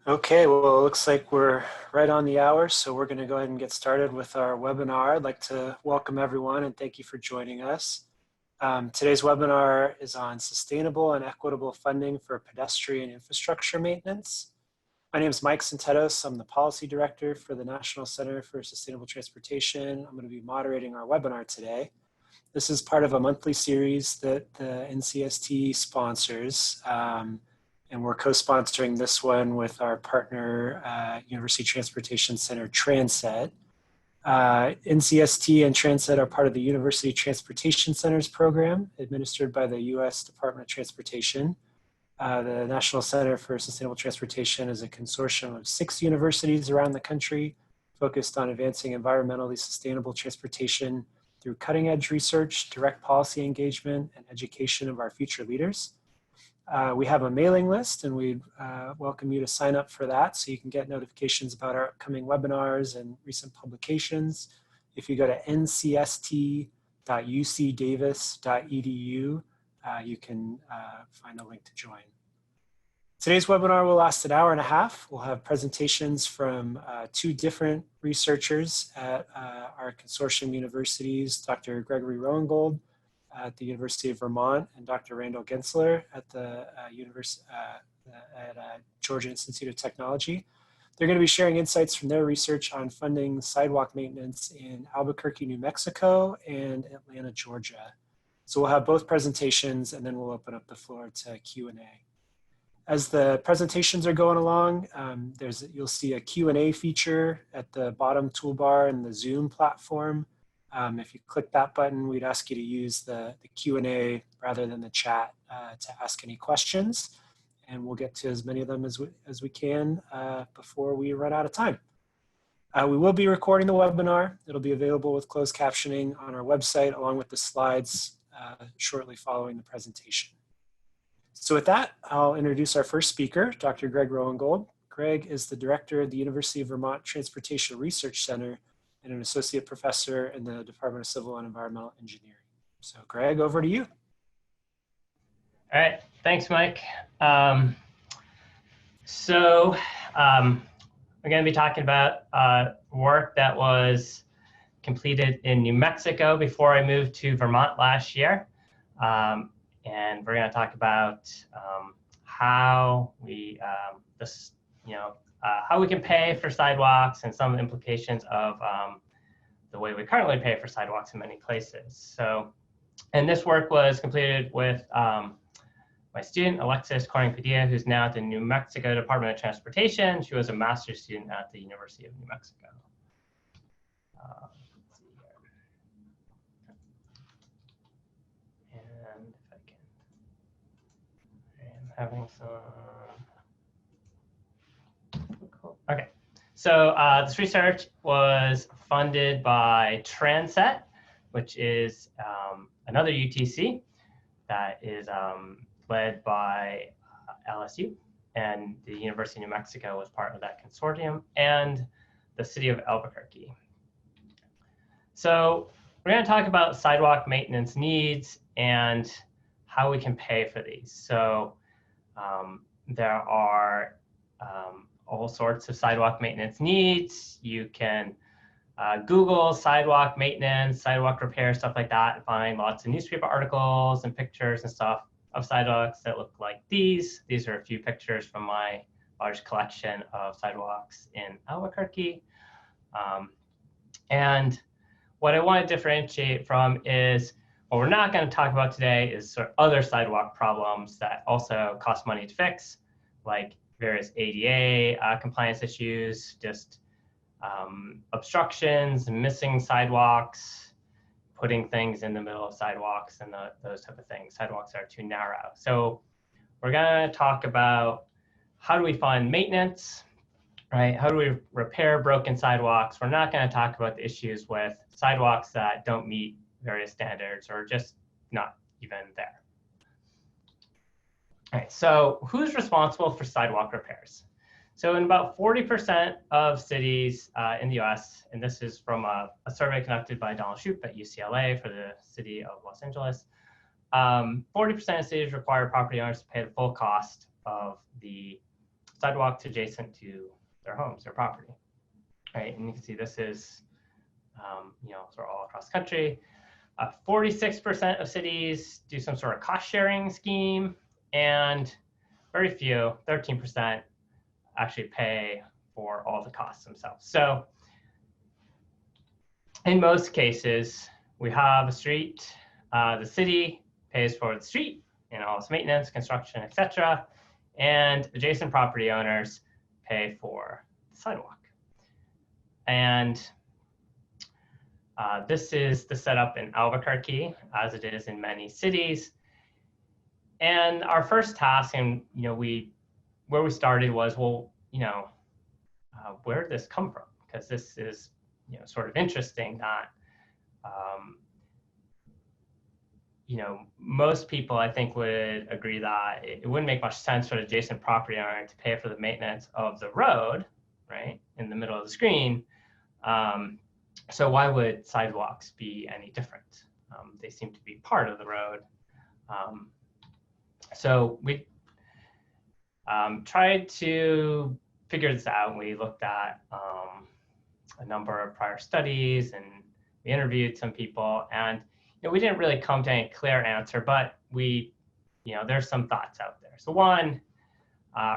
Okay, well, it looks like we're right on the hour, so we're going to go ahead and get started with our webinar. I'd like to welcome everyone and thank you for joining us. Today's webinar is on sustainable and equitable funding for pedestrian infrastructure maintenance. My name is Mike Centetos. I'm the Policy Director for the National Center for Sustainable Transportation. I'm going to be moderating our webinar today. This is part of a monthly series that the NCST sponsors. And we're co-sponsoring this one with our partner, University Transportation Center, Transit. NCST and Transit are part of the University Transportation Centers program administered by the U.S. Department of Transportation. The National Center for Sustainable Transportation is a consortium of 6 universities around the country focused on advancing environmentally sustainable transportation through cutting-edge research, direct policy engagement, and education of our future leaders. We have a mailing list, and we welcome you to sign up for that so you can get notifications about our upcoming webinars and recent publications. If you go to ncst.ucdavis.edu, you can find a link to join. Today's webinar will last an hour and a half. We'll have presentations from 2 different researchers at our consortium universities, Dr. Gregory Rowengold at the University of Vermont and Dr. Randall Gensler at the Georgia Institute of Technology. They're going to be sharing insights from their research on funding sidewalk maintenance in Albuquerque, New Mexico and Atlanta, Georgia. So we'll have both presentations and then we'll open up the floor to Q&A. As the presentations are going along, you'll see a Q&A feature at the bottom toolbar in the Zoom platform. If you click that button, we'd ask you to use the Q&A rather than the chat to ask any questions. And we'll get to as many of them as we can before we run out of time. We will be recording the webinar. It'll be available with closed captioning on our website along with the slides shortly following the presentation. So with that, I'll introduce our first speaker, Dr. Greg Rowengold. Greg is the director of the University of Vermont Transportation Research Center and an associate professor in the Department of Civil and Environmental Engineering. So Greg, over to you. All right, thanks, Mike. We're going to be talking about work that was completed in New Mexico before I moved to Vermont last year. And we're going to talk about how we how we can pay for sidewalks and some implications of the way we currently pay for sidewalks in many places. So, and this work was completed with my student, Alexis Corning-Padilla, who's now at the New Mexico Department of Transportation. She was a master's student at the University of New Mexico. Let's see here. And if I can, I am having some. Okay, so this research was funded by Transit, which is another UTC that is led by LSU, and the University of New Mexico was part of that consortium, and the city of Albuquerque. So we're going to talk about sidewalk maintenance needs and how we can pay for these. So there are all sorts of sidewalk maintenance needs. You can Google sidewalk maintenance, sidewalk repair, stuff like that, and find lots of newspaper articles and pictures and stuff of sidewalks that look like these. These are a few pictures from my large collection of sidewalks in Albuquerque. And what I want to differentiate from is what we're not going to talk about today is sort of other sidewalk problems that also cost money to fix, like various ADA compliance issues, just obstructions, missing sidewalks, putting things in the middle of sidewalks, and those type of things. Sidewalks are too narrow. So we're going to talk about how do we fund maintenance, right? How do we repair broken sidewalks? We're not going to talk about the issues with sidewalks that don't meet various standards or just not even there. All right, so who's responsible for sidewalk repairs? So in about 40% of cities in the US, and this is from a survey conducted by Donald Shoup at UCLA for the city of Los Angeles, 40% of cities require property owners to pay the full cost of the sidewalks adjacent to their homes, their property, right? And you can see this is, sort of all across the country. 46% of cities do some sort of cost sharing scheme, and very few, 13%, actually pay for all the costs themselves. So in most cases, we have a street, the city pays for the street and all its maintenance, construction, etc., and adjacent property owners pay for the sidewalk. And this is the setup in Albuquerque, as it is in many cities. And our first task, and where we started was, well, where did this come from? Because this is, sort of interesting that, most people, I think, would agree that it wouldn't make much sense for an adjacent property owner to pay for the maintenance of the road, right, in the middle of the screen. So why would sidewalks be any different? They seem to be part of the road. So we tried to figure this out. We looked at a number of prior studies, and we interviewed some people, and we didn't really come to any clear answer, but there's some thoughts out there. So one,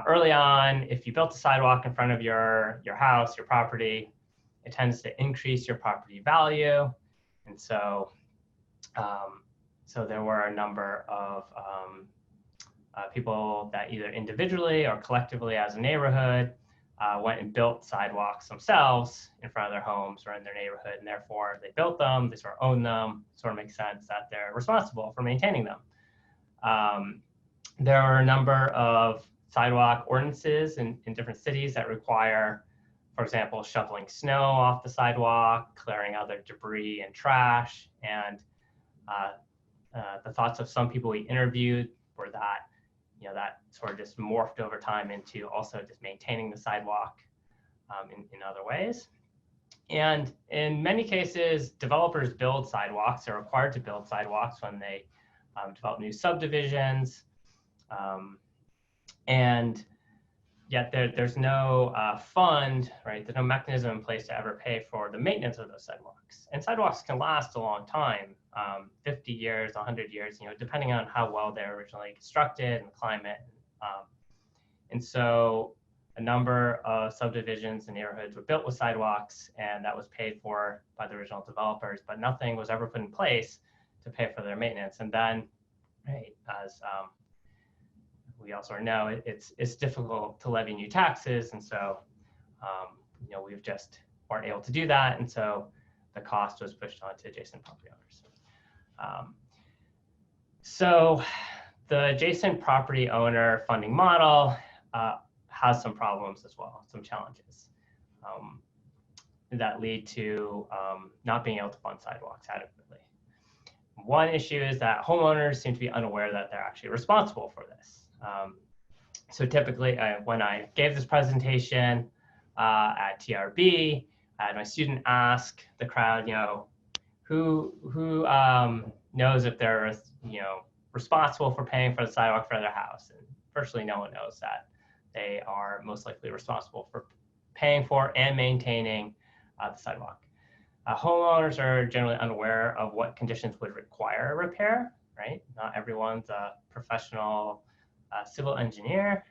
early on, if you built a sidewalk in front of your house, your property, it tends to increase your property value. And so, so there were a number of people that either individually or collectively as a neighborhood went and built sidewalks themselves in front of their homes or in their neighborhood, and therefore they built them, they sort of own them, sort of makes sense that they're responsible for maintaining them. There are a number of sidewalk ordinances in different cities that require, for example, shoveling snow off the sidewalk, clearing other debris and trash. And the thoughts of some people we interviewed were that, that sort of just morphed over time into also just maintaining the sidewalk in other ways. And in many cases, developers build sidewalks. They're required to build sidewalks when they develop new subdivisions. And yet there's no fund, right? There's no mechanism in place to ever pay for the maintenance of those sidewalks. And sidewalks can last a long time, 50 years, 100 years, depending on how well they're originally constructed and the climate. And so a number of subdivisions and neighborhoods were built with sidewalks, and that was paid for by the original developers, but nothing was ever put in place to pay for their maintenance. And then, right, as we also know, it's difficult to levy new taxes, and so we've just weren't able to do that, and so the cost was pushed on to adjacent property owners. So the adjacent property owner funding model has some problems as well, some challenges that lead to not being able to fund sidewalks adequately. One issue is that homeowners seem to be unaware that they're actually responsible for this. So typically, when I gave this presentation at TRB, I had my student ask the crowd, who knows if they're responsible for paying for the sidewalk for their house, and virtually no one knows that they are most likely responsible for paying for and maintaining the sidewalk. Homeowners are generally unaware of what conditions would require a repair, right? Not everyone's a professional civil engineer.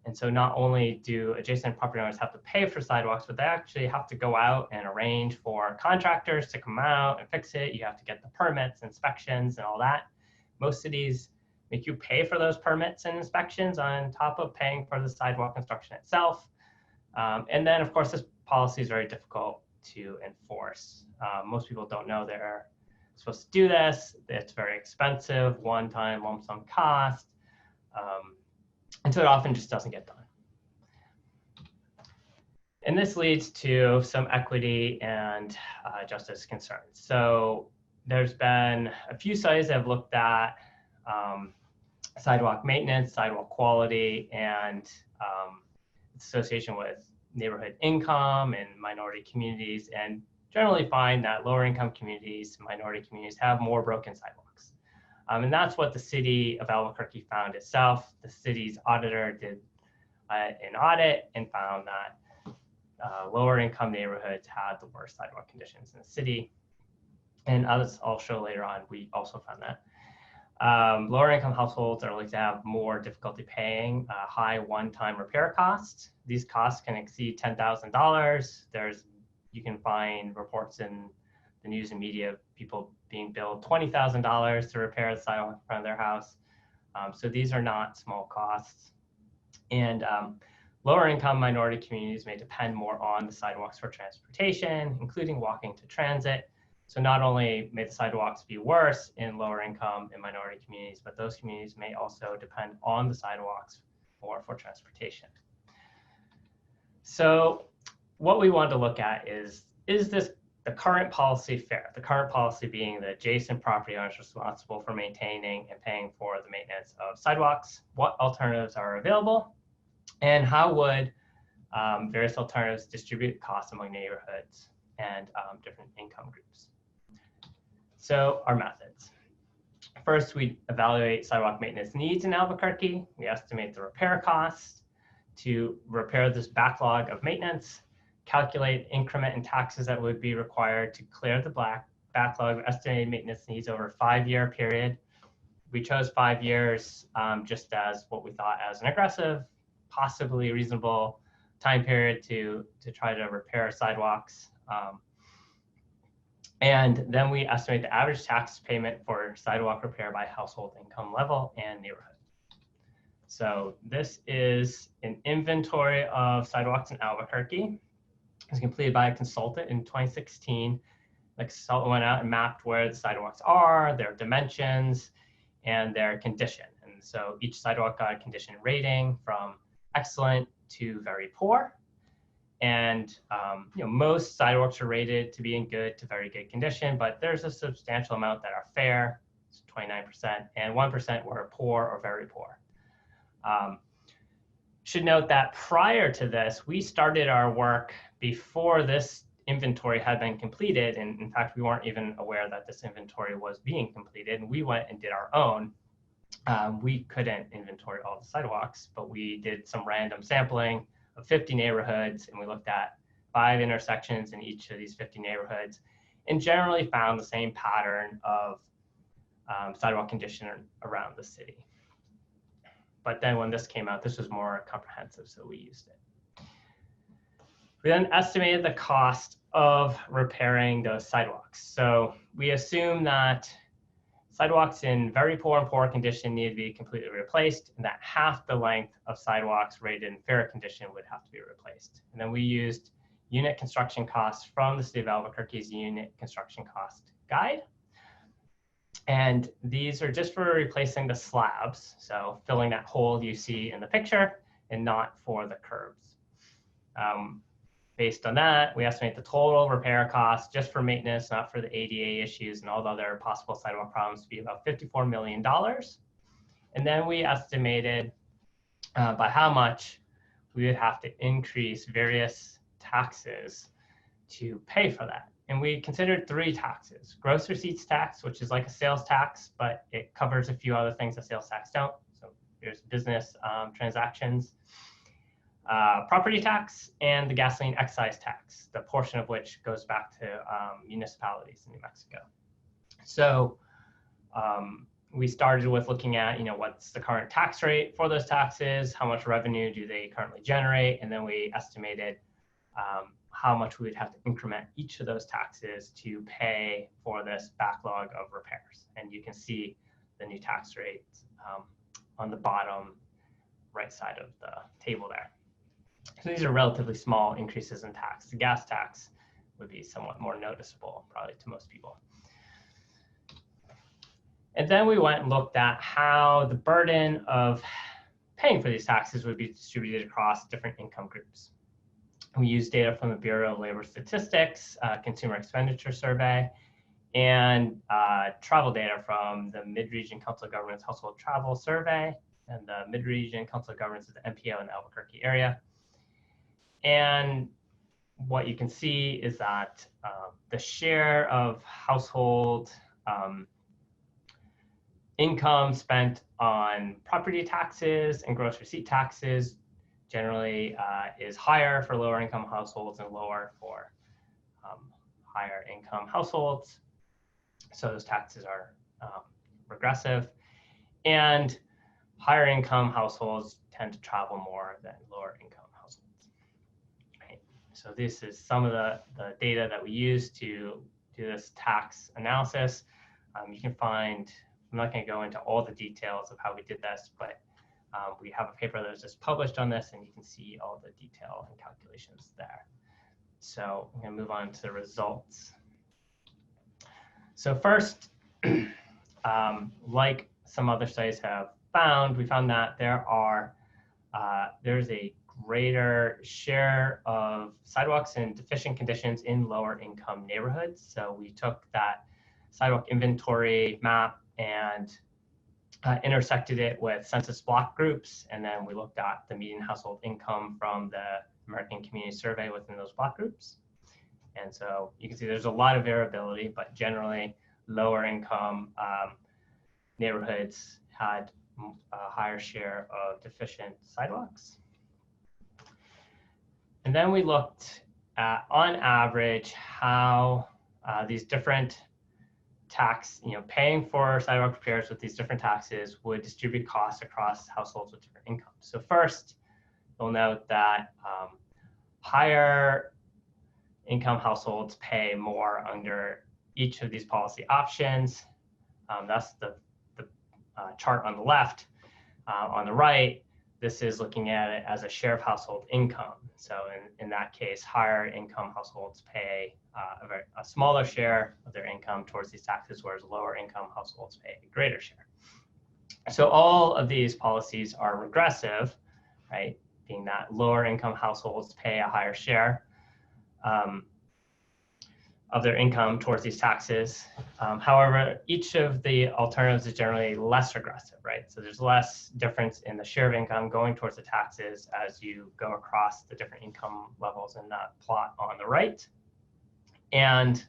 And so not only do adjacent property owners have to pay for sidewalks, but they actually have to go out and arrange for contractors to come out and fix it. You have to get the permits, inspections, and all that. Most cities make you pay for those permits and inspections on top of paying for the sidewalk construction itself. And then, of course, this policy is very difficult to enforce. Most people don't know they're supposed to do this. It's very expensive, one-time lump sum cost. And so it often just doesn't get done. And this leads to some equity and justice concerns. So there's been a few studies that have looked at sidewalk maintenance, sidewalk quality, and its association with neighborhood income and minority communities, and generally find that lower income communities, minority communities have more broken sidewalks. And that's what the city of Albuquerque found itself. The city's auditor did an audit and found that lower income neighborhoods had the worst sidewalk conditions in the city. And as I'll show later on, we also found that. Lower income households are likely to have more difficulty paying high one-time repair costs. These costs can exceed $10,000. You can find reports in the news and media of people being billed $20,000 to repair the sidewalk in front of their house. So these are not small costs. And lower income minority communities may depend more on the sidewalks for transportation, including walking to transit. So not only may the sidewalks be worse in lower income and minority communities, but those communities may also depend on the sidewalks more for transportation. So what we wanted to look at is this the current policy fair? The current policy being the adjacent property owners responsible for maintaining and paying for the maintenance of sidewalks. What alternatives are available? And how would various alternatives distribute costs among neighborhoods and different income groups? So our methods. First, we evaluate sidewalk maintenance needs in Albuquerque. We estimate the repair costs to repair this backlog of maintenance, calculate increment and taxes that would be required to clear the backlog of estimated maintenance needs over a 5-year period. We chose 5 years just as what we thought as an aggressive, possibly reasonable time period to try to repair sidewalks. And then we estimate the average tax payment for sidewalk repair by household income level and neighborhood. So this is an inventory of sidewalks in Albuquerque. It was completed by a consultant in 2016. The consultant went out and mapped where the sidewalks are, their dimensions, and their condition. And so each sidewalk got a condition rating from excellent to very poor. And most sidewalks are rated to be in good to very good condition, but there's a substantial amount that are fair, 29%, and 1% were poor or very poor. Should note that prior to this, we started our work before this inventory had been completed. And in fact, we weren't even aware that this inventory was being completed. And we went and did our own. We couldn't inventory all the sidewalks, but we did some random sampling of 50 neighborhoods, and we looked at 5 intersections in each of these 50 neighborhoods, and generally found the same pattern of sidewalk condition around the city. But then when this came out, this was more comprehensive, so we used it. We then estimated the cost of repairing those sidewalks. So we assume that sidewalks in very poor and poor condition need to be completely replaced, and that half the length of sidewalks rated in fair condition would have to be replaced. And then we used unit construction costs from the City of Albuquerque's unit construction cost guide. And these are just for replacing the slabs, so filling that hole you see in the picture, and not for the curbs. Based on that, we estimate the total repair cost just for maintenance, not for the ADA issues and all the other possible sidewalk problems, to be about $54 million. And then we estimated by how much we would have to increase various taxes to pay for that. And we considered 3 taxes: gross receipts tax, which is like a sales tax, but it covers a few other things that sales tax don't. So there's business transactions. Property tax, and the gasoline excise tax, the portion of which goes back to municipalities in New Mexico. So we started with looking at, what's the current tax rate for those taxes, how much revenue do they currently generate, and then we estimated how much we would have to increment each of those taxes to pay for this backlog of repairs. And you can see the new tax rates on the bottom right side of the table there. So these are relatively small increases in tax. The gas tax would be somewhat more noticeable, probably to most people. And then we went and looked at how the burden of paying for these taxes would be distributed across different income groups. We used data from the Bureau of Labor Statistics, Consumer Expenditure Survey, and travel data from the Mid-Region Council of Governments Household Travel Survey, and the Mid-Region Council of Governments is the MPO in the Albuquerque area. And what you can see is that the share of household income spent on property taxes and gross receipt taxes generally is higher for lower income households and lower for higher income households. So those taxes are regressive. And higher income households tend to travel more than lower income households. Right? So this is some of the data that we use to do this tax analysis. You can find, I'm not going to go into all the details of how we did this, but we have a paper that was just published on this, and you can see all the detail and calculations there. So I'm going to move on to the results. So first, like some other studies have found, we found that there's a greater share of sidewalks in deficient conditions in lower income neighborhoods. So we took that sidewalk inventory map and intersected it with census block groups, and then we looked at the median household income from the American Community Survey within those block groups. And so you can see there's a lot of variability, but generally lower income neighborhoods had a higher share of deficient sidewalks. And then we looked at, on average, how these different paying for sidewalk repairs with these different taxes would distribute costs across households with different incomes. So first, you'll note that higher income households pay more under each of these policy options. That's the chart on the left. On the right, this is looking at it as a share of household income. So in that case, higher income households pay a smaller share of their income towards these taxes, whereas lower income households pay a greater share. So all of these policies are regressive, right? Being that lower income households pay a higher share of their income towards these taxes. However, each of the alternatives is generally less regressive, right? So there's less difference in the share of income going towards the taxes as you go across the different income levels in that plot on the right. And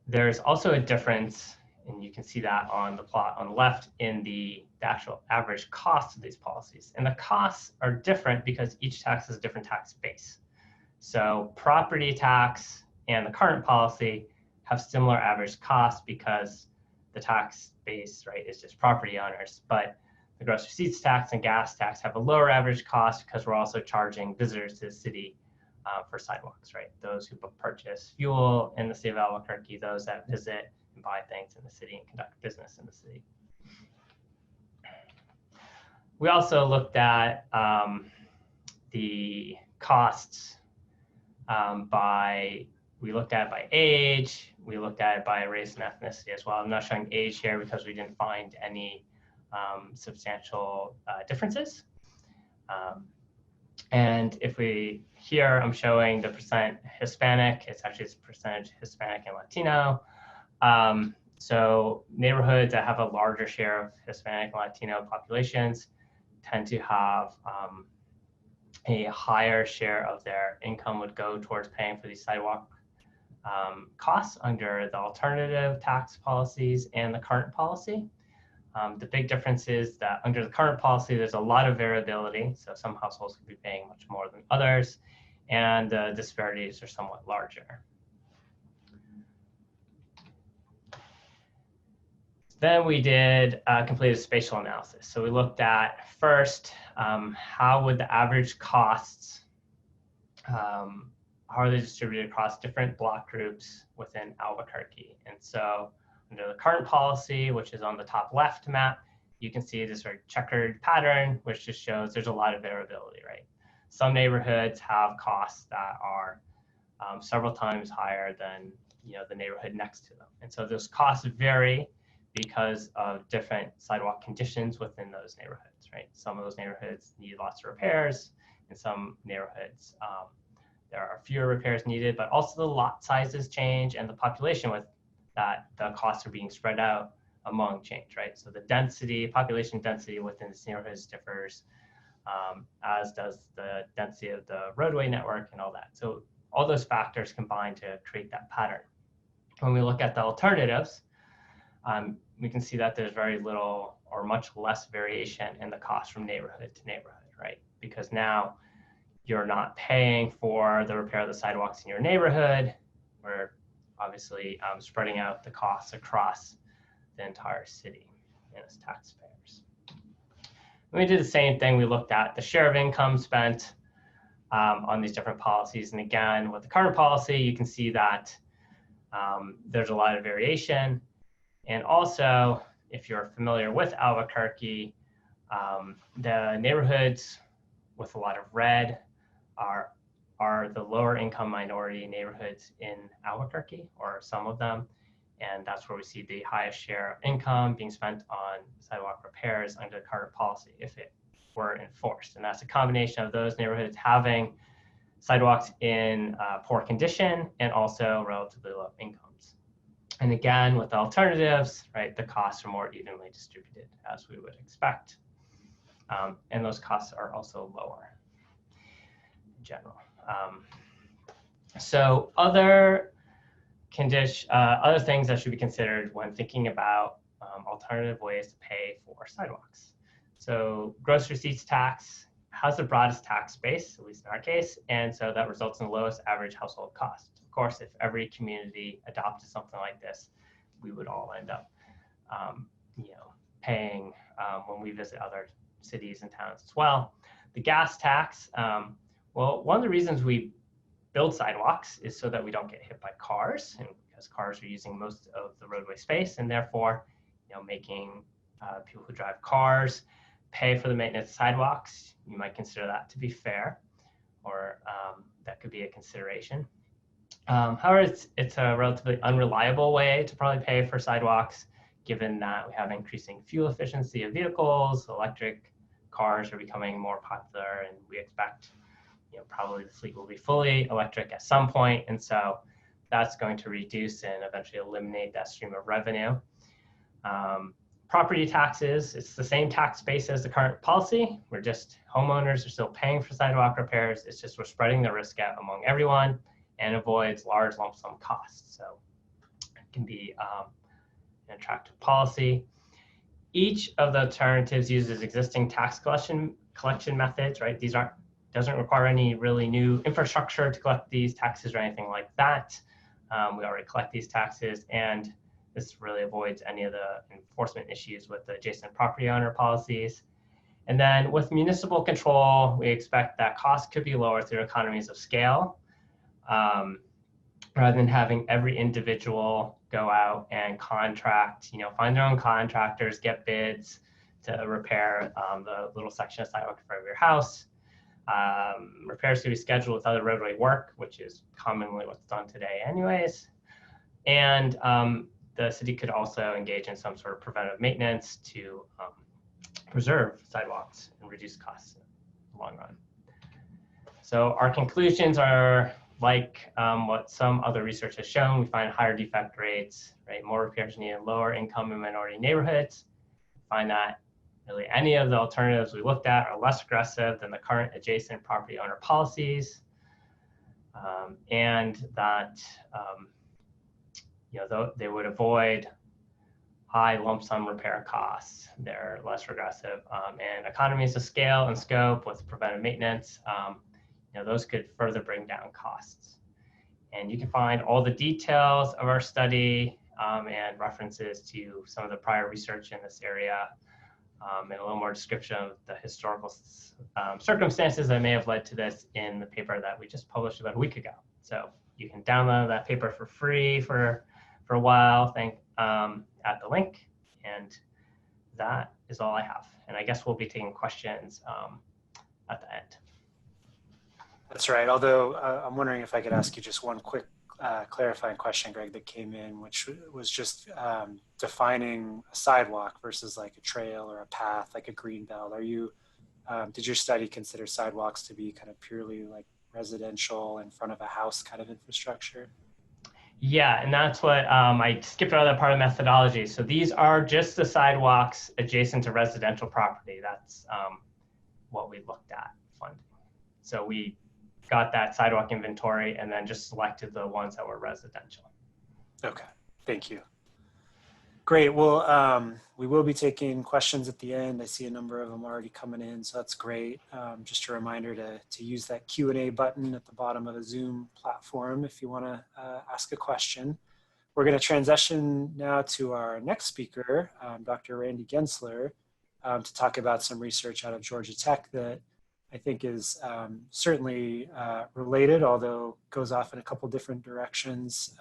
there's also a difference, and you can see that on the plot on the left, in the actual average cost of these policies. And the costs are different because each tax has a different tax base. So property tax and the current policy have similar average costs because the tax base, right, is just property owners. But the gross receipts tax and gas tax have a lower average cost because we're also charging visitors to the city for sidewalks, right? Those who purchase fuel in the city of Albuquerque, those that visit and buy things in the city and conduct business in the city. We also looked at the costs we looked at it by age, we looked at it by race and ethnicity as well. I'm not showing age here because we didn't find any substantial differences. And if here I'm showing the percent Hispanic, it's actually percentage Hispanic and Latino. So neighborhoods that have a larger share of Hispanic and Latino populations tend to have a higher share of their income would go towards paying for these sidewalk costs under the alternative tax policies and the current policy. The big difference is that under the current policy, there's a lot of variability. So some households could be paying much more than others, and the disparities are somewhat larger. Then we did complete a spatial analysis. So we looked at first, how would the average costs, how are they distributed across different block groups within Albuquerque? And so under the current policy, which is on the top left map, you can see this sort of checkered pattern, which just shows there's a lot of variability, right? Some neighborhoods have costs that are several times higher than the neighborhood next to them. And so those costs vary because of different sidewalk conditions within those neighborhoods, right? Some of those neighborhoods need lots of repairs. In some neighborhoods, there are fewer repairs needed, but also the lot sizes change and the population with that, the costs are being spread out among change, right? So the density, population density within the neighborhoods differs, as does the density of the roadway network and all that. So all those factors combine to create that pattern. When we look at the alternatives, we can see that there's very little or much less variation in the cost from neighborhood to neighborhood, right? Because now you're not paying for the repair of the sidewalks in your neighborhood. We're obviously spreading out the costs across the entire city as taxpayers. We did the same thing. We looked at the share of income spent on these different policies. And again, with the current policy, you can see that there's a lot of variation. And also, if you're familiar with Albuquerque, the neighborhoods with a lot of red are the lower income minority neighborhoods in Albuquerque, or some of them. And that's where we see the highest share of income being spent on sidewalk repairs under the current policy if it were enforced. And that's a combination of those neighborhoods having sidewalks in poor condition and also relatively low incomes. And again, with alternatives, right, the costs are more evenly distributed as we would expect. And those costs are also lower in general. So other things that should be considered when thinking about alternative ways to pay for sidewalks. So gross receipts tax has the broadest tax base, at least in our case, and so that results in the lowest average household cost. Of course, if every community adopted something like this, we would all end up paying when we visit other cities and towns as well. The gas tax, well, one of the reasons we build sidewalks is so that we don't get hit by cars, and because cars are using most of the roadway space, and therefore, making people who drive cars pay for the maintenance of sidewalks. You might consider that to be fair, or that could be a consideration. However, it's a relatively unreliable way to probably pay for sidewalks, given that we have increasing fuel efficiency of vehicles. Electric cars are becoming more popular, and we expect probably the fleet will be fully electric at some point. And so that's going to reduce and eventually eliminate that stream of revenue. Property taxes, it's the same tax base as the current policy. We're just, homeowners are still paying for sidewalk repairs. It's just we're spreading the risk out among everyone and avoids large lump sum costs. So it can be an attractive policy. Each of the alternatives uses existing tax collection methods, right? These doesn't require any really new infrastructure to collect these taxes or anything like that. We already collect these taxes, and this really avoids any of the enforcement issues with the adjacent property owner policies. And then with municipal control, we expect that costs could be lower through economies of scale, rather than having every individual go out and contract, find their own contractors, get bids to repair the little section of sidewalk in front of your house. Repairs could be scheduled with other roadway work, which is commonly what's done today anyways. And the city could also engage in some sort of preventive maintenance to preserve sidewalks and reduce costs in the long run. So our conclusions are like what some other research has shown. We find higher defect rates, right? More repairs needed in lower income and minority neighborhoods. We find that really any of the alternatives we looked at are less aggressive than the current adjacent property owner policies, and that they would avoid high lump sum repair costs. They're less regressive, and economies of scale and scope with preventive maintenance. Those could further bring down costs. And you can find all the details of our study and references to some of the prior research in this area, and a little more description of the historical circumstances that may have led to this in the paper that we just published about a week ago. So you can download that paper for free for a while, at the link. And that is all I have. And I guess we'll be taking questions at the end. That's right. Although I'm wondering if I could ask you just one quick clarifying question, Greg, that came in, which was just defining a sidewalk versus like a trail or a path, like a green belt. Did your study consider sidewalks to be kind of purely like residential in front of a house kind of infrastructure? Yeah, and that's what I skipped out of that part of the methodology. So these are just the sidewalks adjacent to residential property. That's what we looked at funding. So we got that sidewalk inventory and then just selected the ones that were residential. Okay, thank you. Great. Well, we will be taking questions at the end. I see a number of them already coming in, so that's great. Just a reminder to use that Q&A button at the bottom of the Zoom platform if you want to ask a question. We're going to transition now to our next speaker, Dr. Randy Gensler, to talk about some research out of Georgia Tech that I think is certainly related, although goes off in a couple different directions,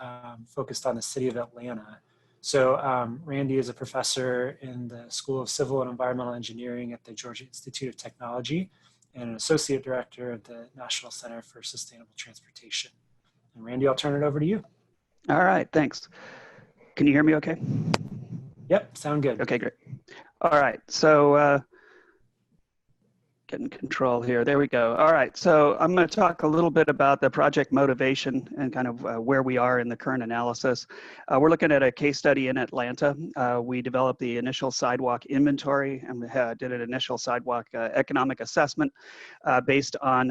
focused on the city of Atlanta. So Randy is a professor in the School of Civil and Environmental Engineering at the Georgia Institute of Technology and an associate director of the National Center for Sustainable Transportation. And Randy, I'll turn it over to you. All right, thanks. Can you hear me okay? Yep, sound good. Okay, great. All right, so getting control here. There we go. All right, so I'm going to talk a little bit about the project motivation and kind of where we are in the current analysis. We're looking at a case study in Atlanta. We developed the initial sidewalk inventory and did an initial sidewalk economic assessment based on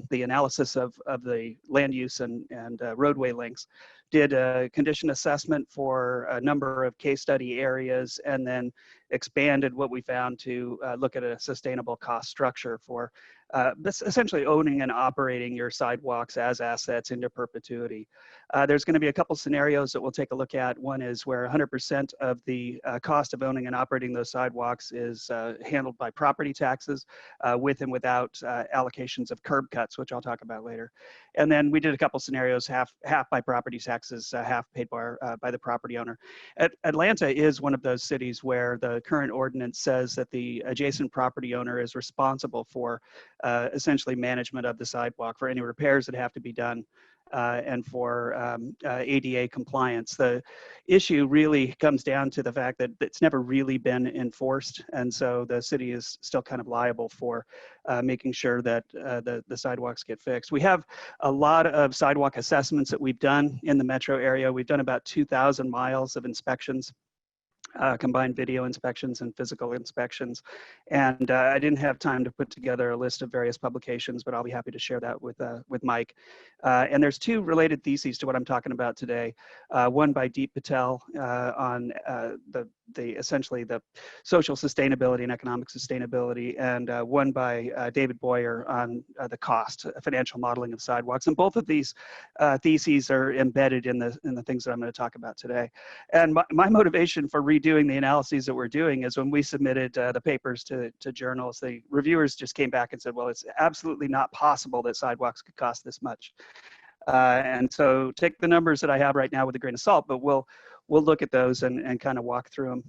the analysis of the land use and roadway links. Did a condition assessment for a number of case study areas, and then expanded what we found to look at a sustainable cost structure for essentially owning and operating your sidewalks as assets into perpetuity. There's going to be a couple scenarios that we'll take a look at. One is where 100% of the cost of owning and operating those sidewalks is handled by property taxes with and without allocations of curb cuts, which I'll talk about later. And then we did a couple scenarios, half by property taxes, half paid by the property owner. Atlanta is one of those cities where the current ordinance says that the adjacent property owner is responsible for essentially management of the sidewalk, for any repairs that have to be done, and for ADA compliance. The issue really comes down to the fact that it's never really been enforced, and so the city is still kind of liable for making sure that the sidewalks get fixed. We have a lot of sidewalk assessments that we've done in the metro area. We've done about 2,000 miles of inspections. Combined video inspections and physical inspections. And I didn't have time to put together a list of various publications, but I'll be happy to share that with Mike. And there's two related theses to what I'm talking about today. One by Deep Patel on essentially the social sustainability and economic sustainability, and one by David Boyer on the cost, financial modeling of sidewalks. And both of these theses are embedded in the things that I'm going to talk about today. And my motivation for redoing the analyses that we're doing is when we submitted the papers to journals, the reviewers just came back and said, well, it's absolutely not possible that sidewalks could cost this much. And so take the numbers that I have right now with a grain of salt, but we'll look at those and kind of walk through them.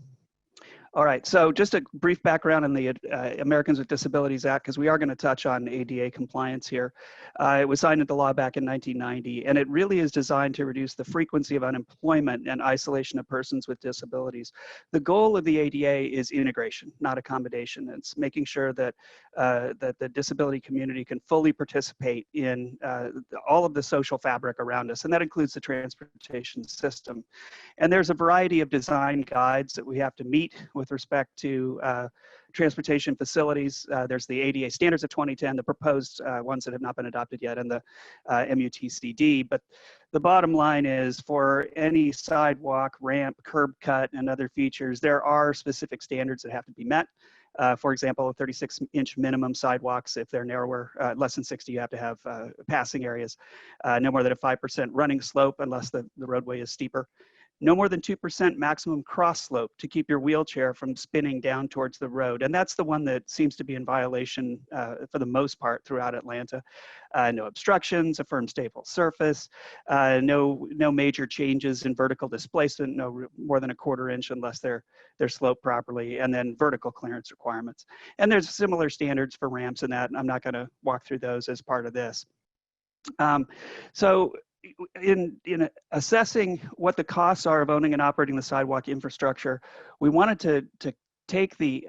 All right, so just a brief background on the Americans with Disabilities Act, because we are going to touch on ADA compliance here. It was signed into law back in 1990, and it really is designed to reduce the frequency of unemployment and isolation of persons with disabilities. The goal of the ADA is integration, not accommodation. It's making sure that, that the disability community can fully participate in all of the social fabric around us, and that includes the transportation system. And there's a variety of design guides that we have to meet with respect to transportation facilities. There's the ADA standards of 2010, the proposed ones that have not been adopted yet, and the MUTCD. But the bottom line is, for any sidewalk, ramp, curb cut, and other features, there are specific standards that have to be met. For example, 36-inch minimum sidewalks. If they're narrower, less than 60, you have to have passing areas. No more than a 5% running slope unless the roadway is steeper. No more than 2% maximum cross slope to keep your wheelchair from spinning down towards the road. And that's the one that seems to be in violation for the most part throughout Atlanta. No obstructions, a firm stable surface, no major changes in vertical displacement, no more than a 1/4 inch unless they're sloped properly, and then vertical clearance requirements. And there's similar standards for ramps and that, and I'm not going to walk through those as part of this. So in assessing what the costs are of owning and operating the sidewalk infrastructure, we wanted to take the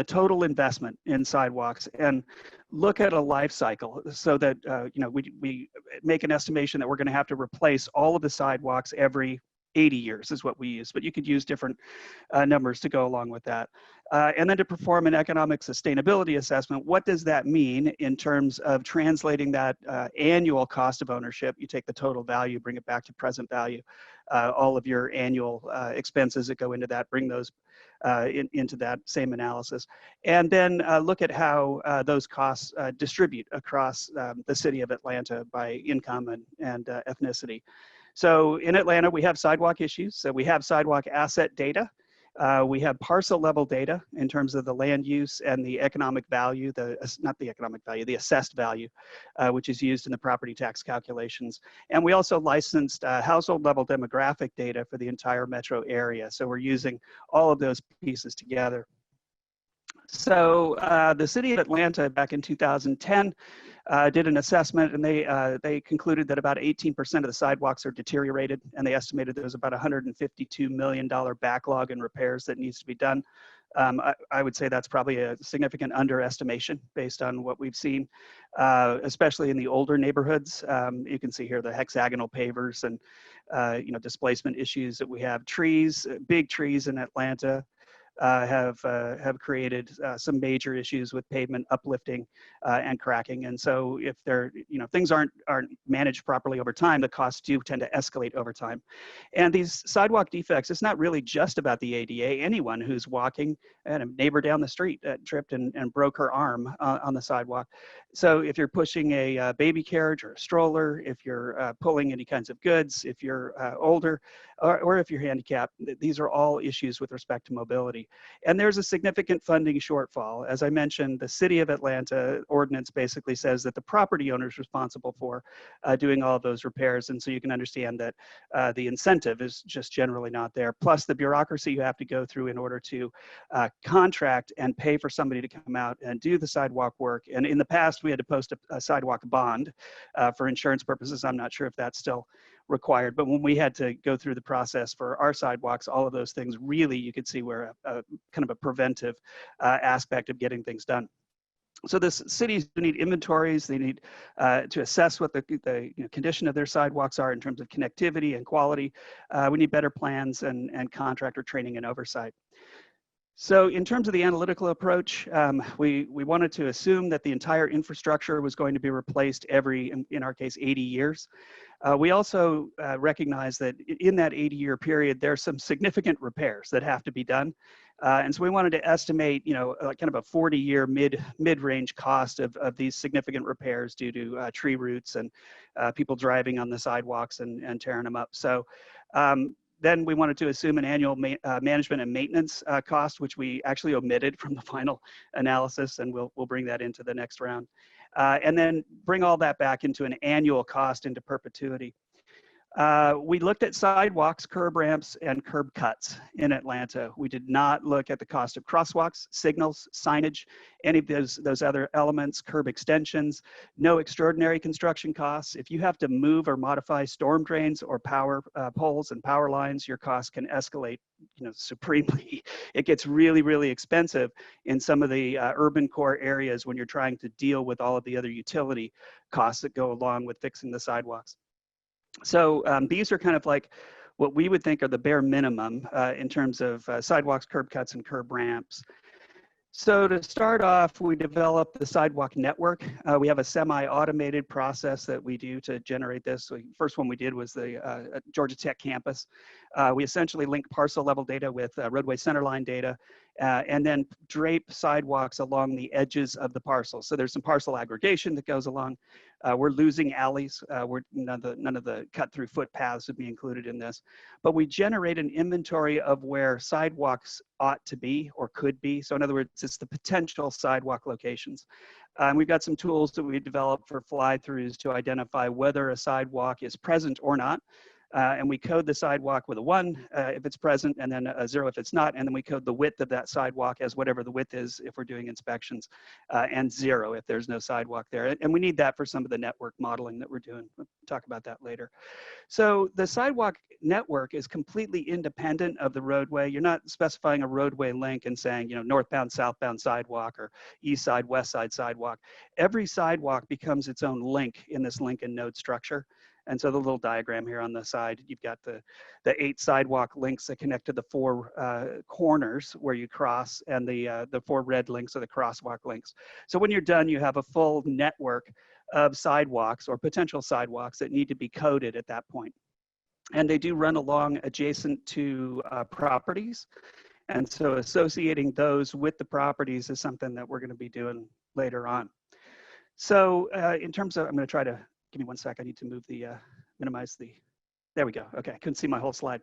total investment in sidewalks and look at a life cycle, so that we make an estimation that we're going to have to replace all of the sidewalks every 80 years is what we use, but you could use different numbers to go along with that. And then to perform an economic sustainability assessment, what does that mean in terms of translating that annual cost of ownership? You take the total value, bring it back to present value, all of your annual expenses that go into that, bring those into that same analysis. And then look at how those costs distribute across the city of Atlanta by income and ethnicity. So in Atlanta, we have sidewalk issues. So we have sidewalk asset data. We have parcel level data in terms of the land use and the economic value, not the economic value, the assessed value, which is used in the property tax calculations. And we also licensed household level demographic data for the entire metro area. So we're using all of those pieces together. So the city of Atlanta back in 2010 did an assessment, and they concluded that about 18% of the sidewalks are deteriorated, and they estimated there was about $152 million backlog in repairs that needs to be done. I would say that's probably a significant underestimation based on what we've seen, especially in the older neighborhoods. You can see here the hexagonal pavers and displacement issues that we have. Trees, big trees in Atlanta, have created some major issues with pavement uplifting and cracking. And so if things aren't managed properly over time, the costs do tend to escalate over time. And these sidewalk defects, it's not really just about the ADA. Anyone who's walking, and a neighbor down the street tripped and broke her arm on the sidewalk. So if you're pushing a baby carriage or a stroller, if you're pulling any kinds of goods, if you're older, or if you're handicapped, these are all issues with respect to mobility. And there's a significant funding shortfall. As I mentioned, the City of Atlanta ordinance basically says that the property owner is responsible for doing all of those repairs. And so you can understand that the incentive is just generally not there. Plus the bureaucracy you have to go through in order to contract and pay for somebody to come out and do the sidewalk work. And in the past, we had to post a sidewalk bond for insurance purposes. I'm not sure if that's still required, but when we had to go through the process for our sidewalks, all of those things really, you could see were a kind of a preventive aspect of getting things done. So the cities need inventories. They need to assess what the condition of their sidewalks are in terms of connectivity and quality. We need better plans and contractor training and oversight. So in terms of the analytical approach, we wanted to assume that the entire infrastructure was going to be replaced every, in our case, 80 years. We also recognize that in that 80-year period, there's some significant repairs that have to be done. And so we wanted to estimate, kind of a 40-year mid-range cost of these significant repairs due to tree roots and people driving on the sidewalks and tearing them up. So then we wanted to assume an annual management and maintenance cost, which we actually omitted from the final analysis, and we'll bring that into the next round. And then bring all that back into an annual cost into perpetuity. We looked at sidewalks, curb ramps, and curb cuts in Atlanta. We did not look at the cost of crosswalks, signals, signage, any of those other elements, curb extensions, no extraordinary construction costs. If you have to move or modify storm drains or power poles and power lines, your costs can escalate supremely. It gets really, really expensive in some of the urban core areas when you're trying to deal with all of the other utility costs that go along with fixing the sidewalks. So these are kind of like what we would think are the bare minimum in terms of sidewalks, curb cuts, and curb ramps. So to start off, we developed the sidewalk network. We have a semi-automated process that we do to generate this. So the first one we did was the Georgia Tech campus. We essentially link parcel level data with roadway centerline data, and then drape sidewalks along the edges of the parcel. So there's some parcel aggregation that goes along. We're losing alleys. None of the cut through footpaths would be included in this. But we generate an inventory of where sidewalks ought to be or could be. So in other words, it's the potential sidewalk locations. We've got some tools that we developed for fly-throughs to identify whether a sidewalk is present or not. And we code the sidewalk with a 1 if it's present, and then a 0 if it's not. And then we code the width of that sidewalk as whatever the width is if we're doing inspections, and 0 if there's no sidewalk there. And we need that for some of the network modeling that we're doing. We'll talk about that later. So the sidewalk network is completely independent of the roadway. You're not specifying a roadway link and saying, northbound, southbound sidewalk or east side, west side sidewalk. Every sidewalk becomes its own link in this link and node structure. And so the little diagram here on the side, you've got the 8 sidewalk links that connect to the 4 corners where you cross, and the 4 red links are the crosswalk links. So when you're done, you have a full network of sidewalks or potential sidewalks that need to be coded at that point. And they do run along adjacent to properties. And so associating those with the properties is something that we're going to be doing later on. So in terms of, I'm going to try to, give me one sec. I need to move the, minimize the, there we go. Okay, I couldn't see my whole slide.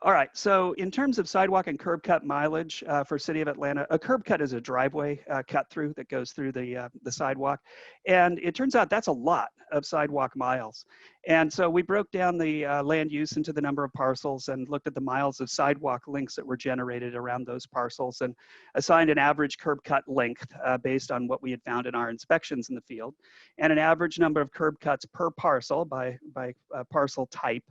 All right, so in terms of sidewalk and curb cut mileage for City of Atlanta, a curb cut is a driveway cut through that goes through the sidewalk. And it turns out that's a lot of sidewalk miles. And so we broke down the land use into the number of parcels and looked at the miles of sidewalk links that were generated around those parcels and assigned an average curb cut length based on what we had found in our inspections in the field, and an average number of curb cuts per parcel by parcel type.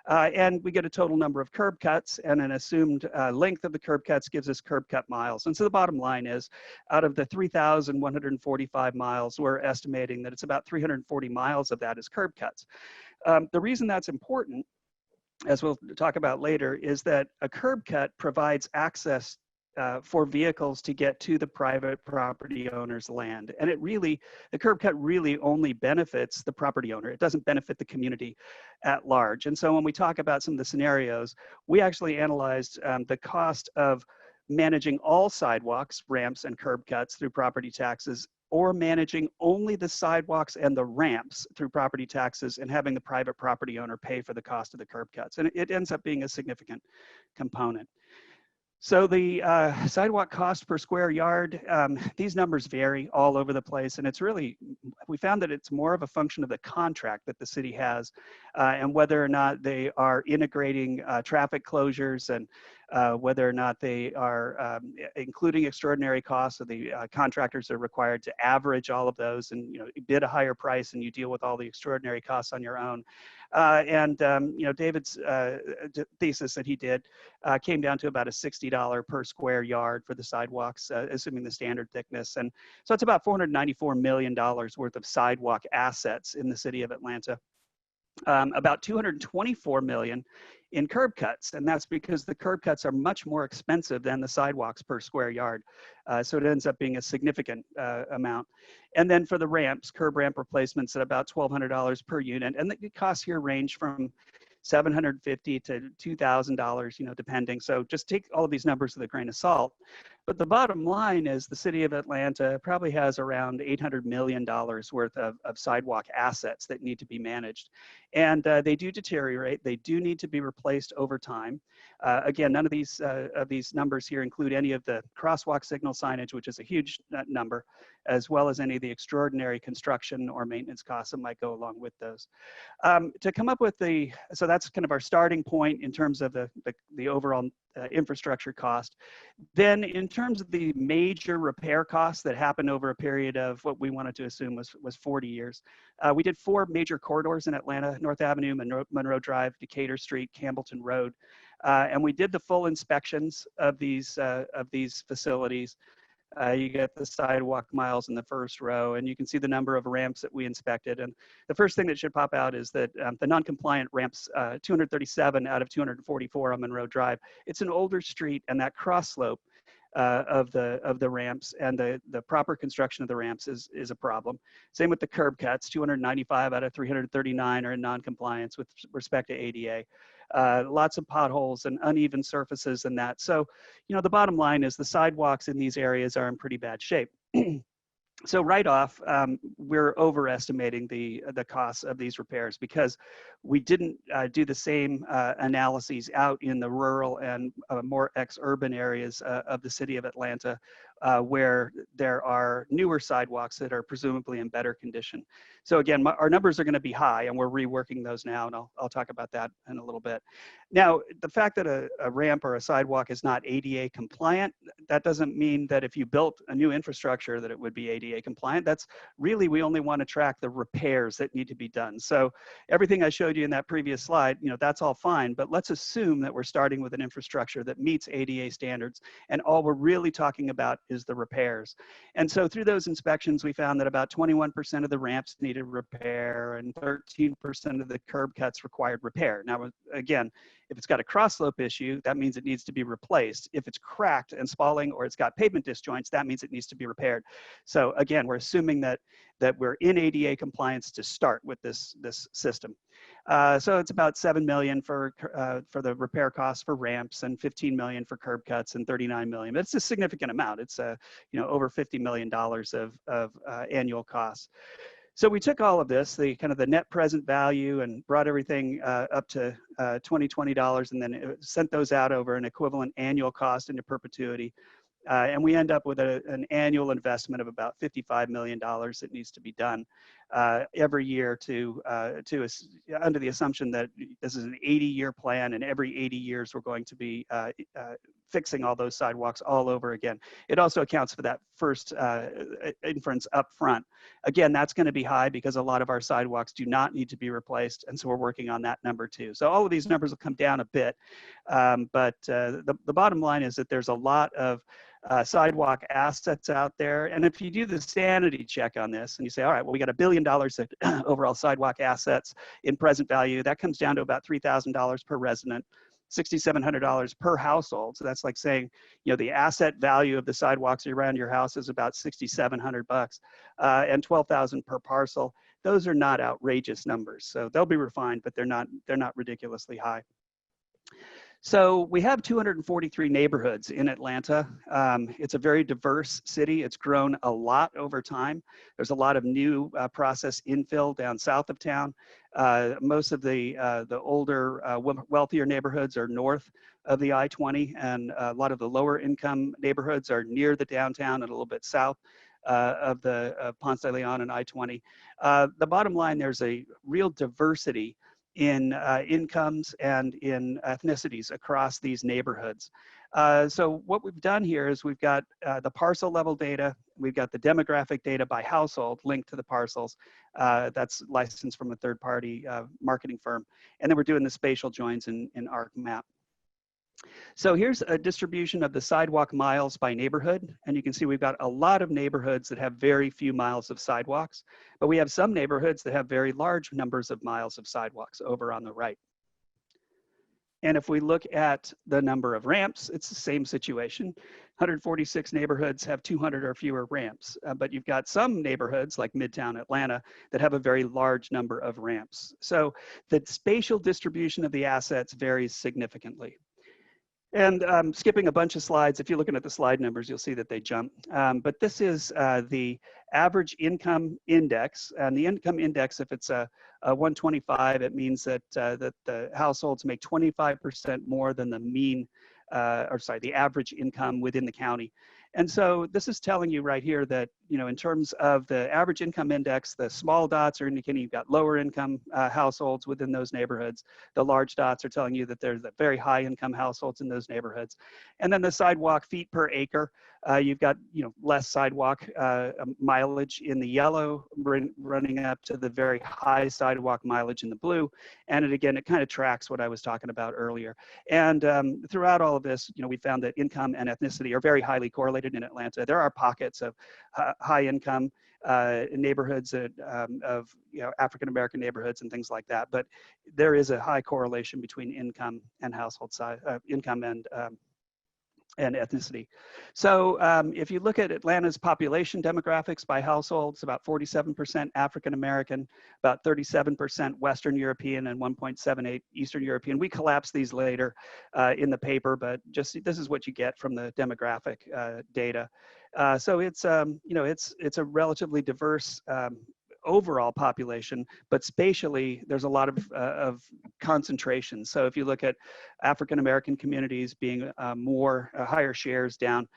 And we get a total number of curb cuts, and an assumed length of the curb cuts gives us curb cut miles. And so the bottom line is, out of the 3,145 miles, we're estimating that it's about 340 miles of that is curb cuts. The reason that's important, as we'll talk about later, is that a curb cut provides access for vehicles to get to the private property owner's land. And it really, the curb cut really only benefits the property owner. It doesn't benefit the community at large. And so when we talk about some of the scenarios, we actually analyzed the cost of managing all sidewalks, ramps, and curb cuts through property taxes, or managing only the sidewalks and the ramps through property taxes and having the private property owner pay for the cost of the curb cuts. And it ends up being a significant component. So the sidewalk cost per square yard, these numbers vary all over the place, and it's really, we found that it's more of a function of the contract that the city has and whether or not they are integrating traffic closures, and whether or not they are including extraordinary costs. So the contractors are required to average all of those and, you know, bid a higher price, and you deal with all the extraordinary costs on your own. You know, David's thesis that he did came down to about a $60 per square yard for the sidewalks, assuming the standard thickness. And so it's about $494 million worth of sidewalk assets in the city of Atlanta. About $224 million in curb cuts, and that's because the curb cuts are much more expensive than the sidewalks per square yard. So it ends up being a significant amount. And then for the ramps, curb ramp replacements at about $1,200 per unit, and the costs here range from $750 to $2,000, you know, depending. So just take all of these numbers with a grain of salt. But the bottom line is the city of Atlanta probably has around $800 million worth of sidewalk assets that need to be managed. And they do deteriorate. They do need to be replaced over time. Again, none of these numbers here include any of the crosswalk signal signage, which is a huge number, as well as any of the extraordinary construction or maintenance costs that might go along with those. To come up with so that's kind of our starting point in terms of the overall infrastructure cost. Then in terms of the major repair costs that happened over a period of what we wanted to assume was 40 years, we did 4 major corridors in Atlanta: North Avenue, Monroe Drive, Decatur Street, Campbellton Road. And we did the full inspections of these facilities. You get the sidewalk miles in the first row, and you can see the number of ramps that we inspected. And the first thing that should pop out is that the non-compliant ramps, 237 out of 244 on Monroe Drive. It's an older street, and that cross slope of the ramps and the proper construction of the ramps is a problem. Same with the curb cuts. 295 out of 339 are in non-compliance with respect to ADA. Lots of potholes and uneven surfaces and that. So, you know, the bottom line is the sidewalks in these areas are in pretty bad shape. So right off, we're overestimating the costs of these repairs because we didn't do the same analyses out in the rural and more ex-urban areas of the city of Atlanta, where there are newer sidewalks that are presumably in better condition. So again, our numbers are going to be high, and we're reworking those now, and I'll talk about that in a little bit. Now, the fact that a ramp or a sidewalk is not ADA compliant, that doesn't mean that if you built a new infrastructure that it would be ADA compliant. That's really, we only want to track the repairs that need to be done. So everything I showed you in that previous slide, that's all fine, but let's assume that we're starting with an infrastructure that meets ADA standards, and all we're really talking about is the repairs. And so through those inspections, we found that about 21% of the ramps needed repair and 13% of the curb cuts required repair. Now, again, if it's got a cross slope issue, that means it needs to be replaced. If it's cracked and spalling or it's got pavement disjoints, that means it needs to be repaired. So again, we're assuming that we're in ADA compliance to start with this system. So it's about $7 million for the repair costs for ramps, and $15 million for curb cuts, and $39 million. But it's a significant amount. It's over $50 million of annual costs. So we took all of this, the net present value, and brought everything up to $2020, and then sent those out over an equivalent annual cost into perpetuity. And we end up with an annual investment of about $55 million that needs to be done every year under the assumption that this is an 80-year plan, and every 80 years we're going to be fixing all those sidewalks all over again. It also accounts for that first inference up front. Again, that's going to be high because a lot of our sidewalks do not need to be replaced, and so we're working on that number too. So all of these numbers will come down a bit, but the bottom line is that there's a lot of sidewalk assets out there. And if you do the sanity check on this and you say, all right, well, we got $1 billion of overall sidewalk assets in present value, that comes down to about $3,000 per resident, $6,700 per household. So that's like saying, the asset value of the sidewalks around your house is about $6,700 and $12,000 per parcel. Those are not outrageous numbers. So they'll be refined, but they're not ridiculously high. So we have 243 neighborhoods in Atlanta. It's a very diverse city. It's grown a lot over time. There's a lot of new process infill down south of town. Most of the older, wealthier neighborhoods are north of the I-20, and a lot of the lower income neighborhoods are near the downtown and a little bit south of Ponce de Leon and I-20. The bottom line, there's a real diversity in incomes and in ethnicities across these neighborhoods. So what we've done here is we've got the parcel level data, we've got the demographic data by household linked to the parcels. That's licensed from a third-party marketing firm. And then we're doing the spatial joins in ArcMap. So here's a distribution of the sidewalk miles by neighborhood. And you can see we've got a lot of neighborhoods that have very few miles of sidewalks, but we have some neighborhoods that have very large numbers of miles of sidewalks over on the right. And if we look at the number of ramps, it's the same situation. 146 neighborhoods have 200 or fewer ramps, but you've got some neighborhoods like Midtown Atlanta that have a very large number of ramps. So the spatial distribution of the assets varies significantly. And skipping a bunch of slides, if you're looking at the slide numbers, you'll see that they jump. But this is the average income index. And the income index, if it's a 125, it means that the households make 25% more than the mean, the average income within the county. And so this is telling you right here that, in terms of the average income index, the small dots are indicating you've got lower income households within those neighborhoods. The large dots are telling you that there's a very high income households in those neighborhoods. And then the sidewalk feet per acre, you've got, less sidewalk mileage in the yellow, running up to the very high sidewalk mileage in the blue. And it kind of tracks what I was talking about earlier. And throughout all of this, we found that income and ethnicity are very highly correlated in Atlanta. There are pockets of high income neighborhoods of African-American neighborhoods and things like that, but there is a high correlation between income and household size, income and ethnicity. So if you look at Atlanta's population demographics by households, about 47% African-American, about 37% Western European, and 1.78 Eastern European. We collapse these later in the paper, but just this is what you get from the demographic data. So it's it's a relatively diverse overall population, but spatially there's a lot of concentration. So if you look at African-American communities being higher shares down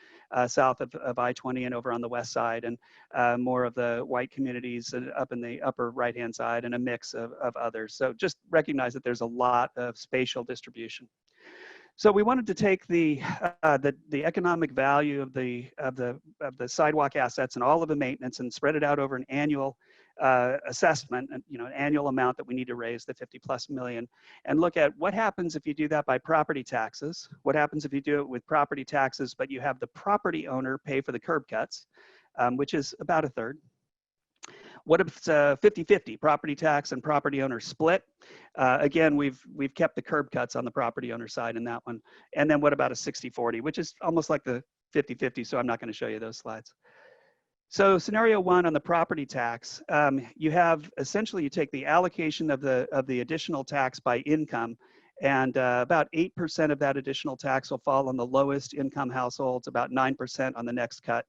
south of I-20 and over on the west side, and more of the white communities up in the upper right-hand side, and a mix of others. So just recognize that there's a lot of spatial distribution. So we wanted to take the economic value of the sidewalk assets and all of the maintenance and spread it out over an annual assessment, and an annual amount that we need to raise, the 50+ million, and look at what happens if you do that by property taxes. What happens if you do it with property taxes, but you have the property owner pay for the curb cuts, which is about a third. What if it's 50-50, property tax and property owner split? Again, we've kept the curb cuts on the property owner side in that one. And then what about a 60-40, which is almost like the 50-50, so I'm not going to show you those slides. So scenario one on the property tax, you have essentially, you take the allocation of the additional tax by income, and about 8% of that additional tax will fall on the lowest income households, about 9% on the next cut,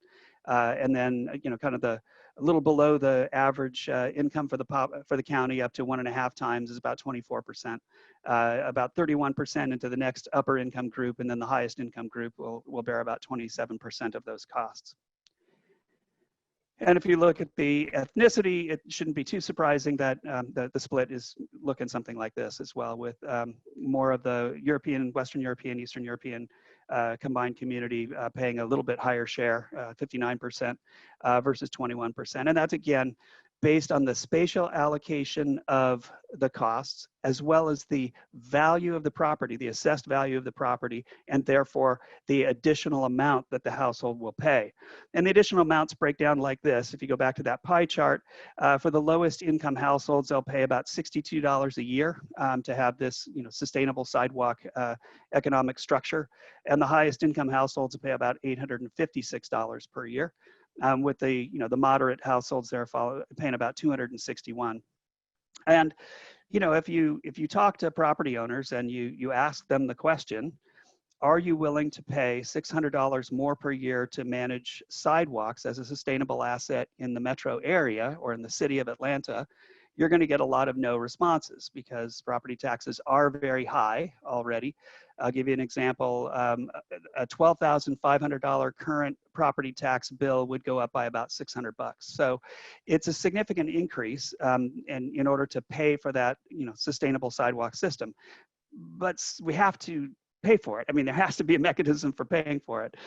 and then kind of a little below the average income for the county, up to 1.5 times, is about 24%. About 31% into the next upper income group, and then the highest income group will bear about 27% of those costs. And if you look at the ethnicity, it shouldn't be too surprising that the split is looking something like this as well, with more of the European, Western European, Eastern European combined community paying a little bit higher share, 59% versus 21%. And that's, again, based on the spatial allocation of the costs, as well as the value of the property, the assessed value of the property, and therefore the additional amount that the household will pay. And the additional amounts break down like this. If you go back to that pie chart, for the lowest income households, they'll pay about $62 a year to have this sustainable sidewalk economic structure. And the highest income households will pay about $856 per year. With the moderate households, they're paying about $261. And if you talk to property owners and you ask them the question, are you willing to pay $600 more per year to manage sidewalks as a sustainable asset in the metro area or in the city of Atlanta? You're going to get a lot of no responses, because property taxes are very high already. I'll give you an example. A $12,500 current property tax bill would go up by about $600. So it's a significant increase in order to pay for that sustainable sidewalk system. But we have to pay for it. I mean, there has to be a mechanism for paying for it.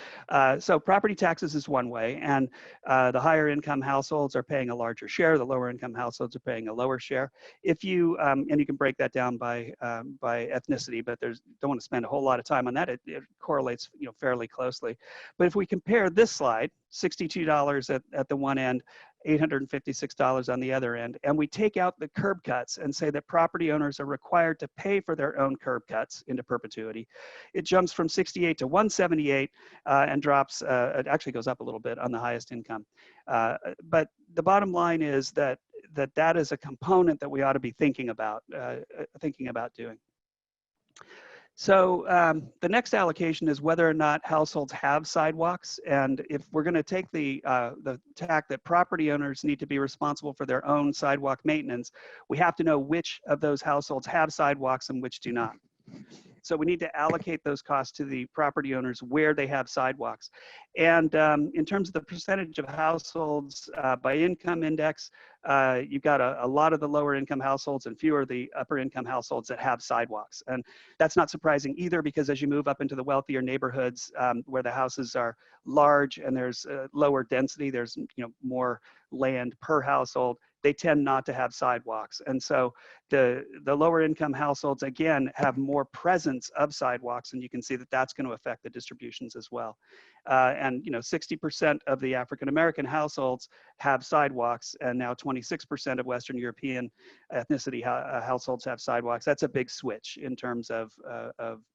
So property taxes is one way, and the higher income households are paying a larger share. The lower income households are paying a lower share. If you and you can break that down by ethnicity, but don't want to spend a whole lot of time on that. It correlates fairly closely. But if we compare this slide, $62 at the one end, $856 on the other end, and we take out the curb cuts and say that property owners are required to pay for their own curb cuts into perpetuity, it jumps from 68 to 178 and drops, it actually goes up a little bit on the highest income. But the bottom line is that is a component that we ought to be thinking about doing. So the next allocation is whether or not households have sidewalks. And if we're going to take the tack that property owners need to be responsible for their own sidewalk maintenance, we have to know which of those households have sidewalks and which do not. So we need to allocate those costs to the property owners where they have sidewalks. And in terms of the percentage of households by income index, you've got a lot of the lower income households and fewer of the upper income households that have sidewalks. And that's not surprising either, because as you move up into the wealthier neighborhoods where the houses are large and there's lower density, there's more land per household, they tend not to have sidewalks. And so the lower income households, again, have more presence of sidewalks, and you can see that that's going to affect the distributions as well. And 60% of the African-American households have sidewalks, and now 26% of Western European ethnicity households have sidewalks. That's a big switch in terms of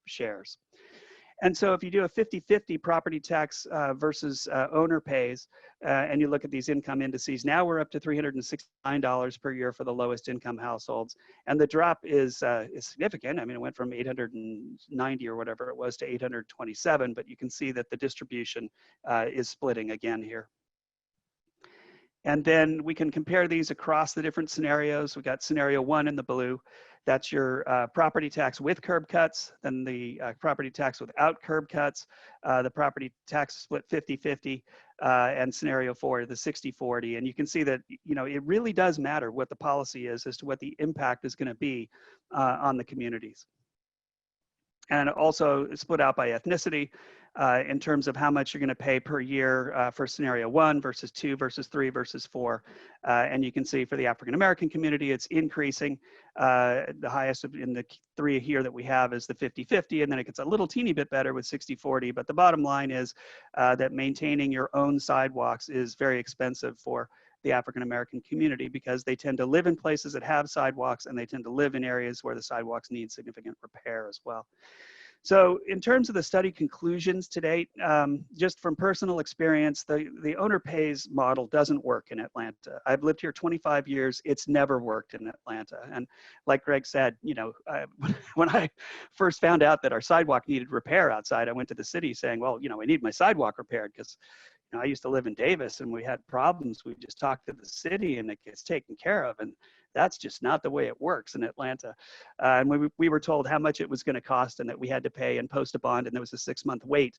shares. And so if you do a 50-50 property tax versus owner pays, and you look at these income indices, now we're up to $369 per year for the lowest income households. And the drop is significant. I mean, it went from 890 or whatever it was to 827, but you can see that the distribution is splitting again here. And then we can compare these across the different scenarios. We got scenario one in the blue. That's your property tax with curb cuts, then the property tax without curb cuts, the property tax split 50-50, and scenario four, the 60-40. And you can see that, it really does matter what the policy is as to what the impact is going to be on the communities. and also split out by ethnicity in terms of how much you're going to pay per year for scenario 1 versus 2 versus 3 versus 4. And you can see for the African American community, it's increasing. The highest in the 3 here that we have is the 50-50, and then it gets a little teeny bit better with 60-40. But the bottom line is that maintaining your own sidewalks is very expensive for the African American community because they tend to live in places that have sidewalks, and they tend to live in areas where the sidewalks need significant repair as well. So in terms of the study conclusions to date, just from personal experience, the owner pays model doesn't work in Atlanta. I've lived here 25 years. It's never worked in Atlanta. And like Greg said, you know, when I first found out that our sidewalk needed repair outside, I went to the city saying, well, you know, I need my sidewalk repaired because you know, I used to live in Davis and we had problems. We just talked to the city and it gets taken care of. And that's just not the way it works in Atlanta. And we were told how much it was going to cost and that we had to pay and post a bond, and there was a 6-month wait.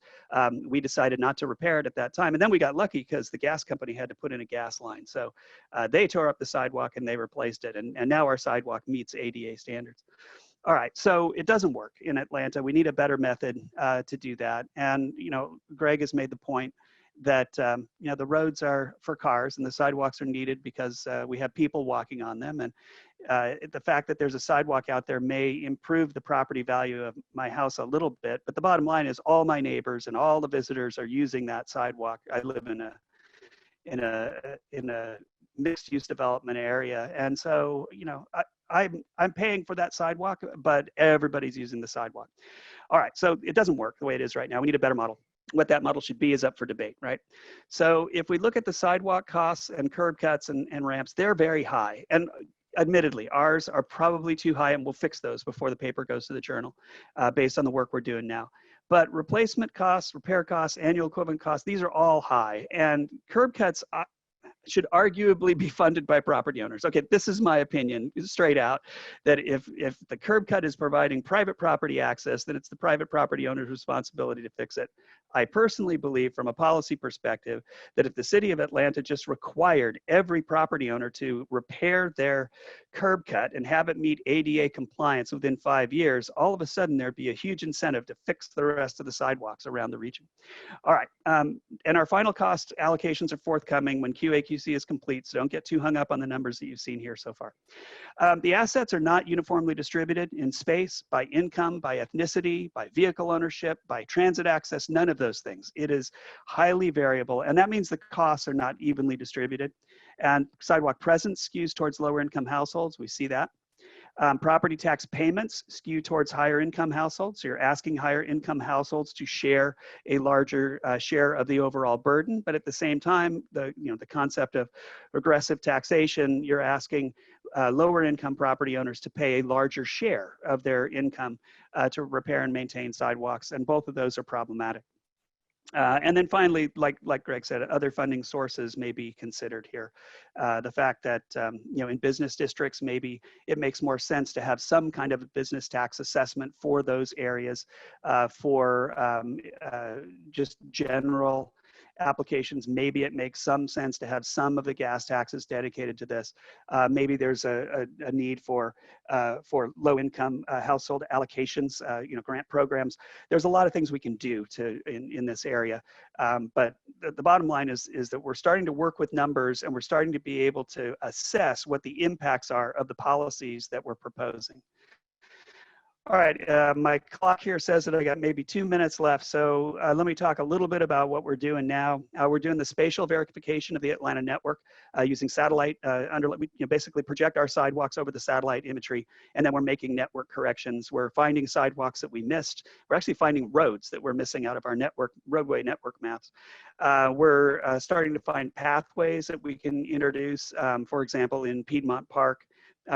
We decided not to repair it at that time. And then we got lucky because the gas company had to put in a gas line. So they tore up the sidewalk and they replaced it. And now our sidewalk meets ADA standards. All right, so it doesn't work in Atlanta. We need a better method to do that. And, you know, Greg has made the point that you know, the roads are for cars and the sidewalks are needed because we have people walking on them, and the fact that there's a sidewalk out there may improve the property value of my house a little bit, but the bottom line is all my neighbors and all the visitors are using that sidewalk. I live in a mixed use development area, and so you know, I'm paying for that sidewalk, but everybody's using the sidewalk. All right, so it doesn't work the way it is right now. We need a better model. What that model should be is up for debate, right? So if we look at the sidewalk costs and curb cuts and ramps, they're very high. And admittedly, ours are probably too high, and we'll fix those before the paper goes to the journal based on the work we're doing now. But replacement costs, repair costs, annual equivalent costs, these are all high. And curb cuts should arguably be funded by property owners. Okay, this is my opinion, straight out, that if the curb cut is providing private property access, then it's the private property owner's responsibility to fix it. I personally believe, from a policy perspective, that if the city of Atlanta just required every property owner to repair their curb cut and have it meet ADA compliance within 5 years, all of a sudden there'd be a huge incentive to fix the rest of the sidewalks around the region. All right, and our final cost allocations are forthcoming when QAQC is complete, so don't get too hung up on the numbers that you've seen here so far. The assets are not uniformly distributed in space, by income, by ethnicity, by vehicle ownership, by transit access, none of those things. It is highly variable, and that means the costs are not evenly distributed. And sidewalk presence skews towards lower income households. We see that. Property tax payments skew towards higher income households. So you're asking higher income households to share a larger share of the overall burden. But at the same time, the concept of regressive taxation, you're asking lower income property owners to pay a larger share of their income to repair and maintain sidewalks. And both of those are problematic. And then finally, like Greg said, other funding sources may be considered here. The fact that, in business districts, maybe it makes more sense to have some kind of a business tax assessment for those areas for just general applications. Maybe it makes some sense to have some of the gas taxes dedicated to this. Maybe there's a need for low-income household allocations, grant programs. There's a lot of things we can do in this area. But the bottom line is that we're starting to work with numbers, and we're starting to be able to assess what the impacts are of the policies that we're proposing. All right, my clock here says that I got maybe 2 minutes left, so let me talk a little bit about what we're doing now. We're doing the spatial verification of the Atlanta network using satellite. We basically project our sidewalks over the satellite imagery, and then we're making network corrections. We're finding sidewalks that we missed. We're actually finding roads that we're missing out of our roadway network maps. We're starting to find pathways that we can introduce, for example, in Piedmont Park.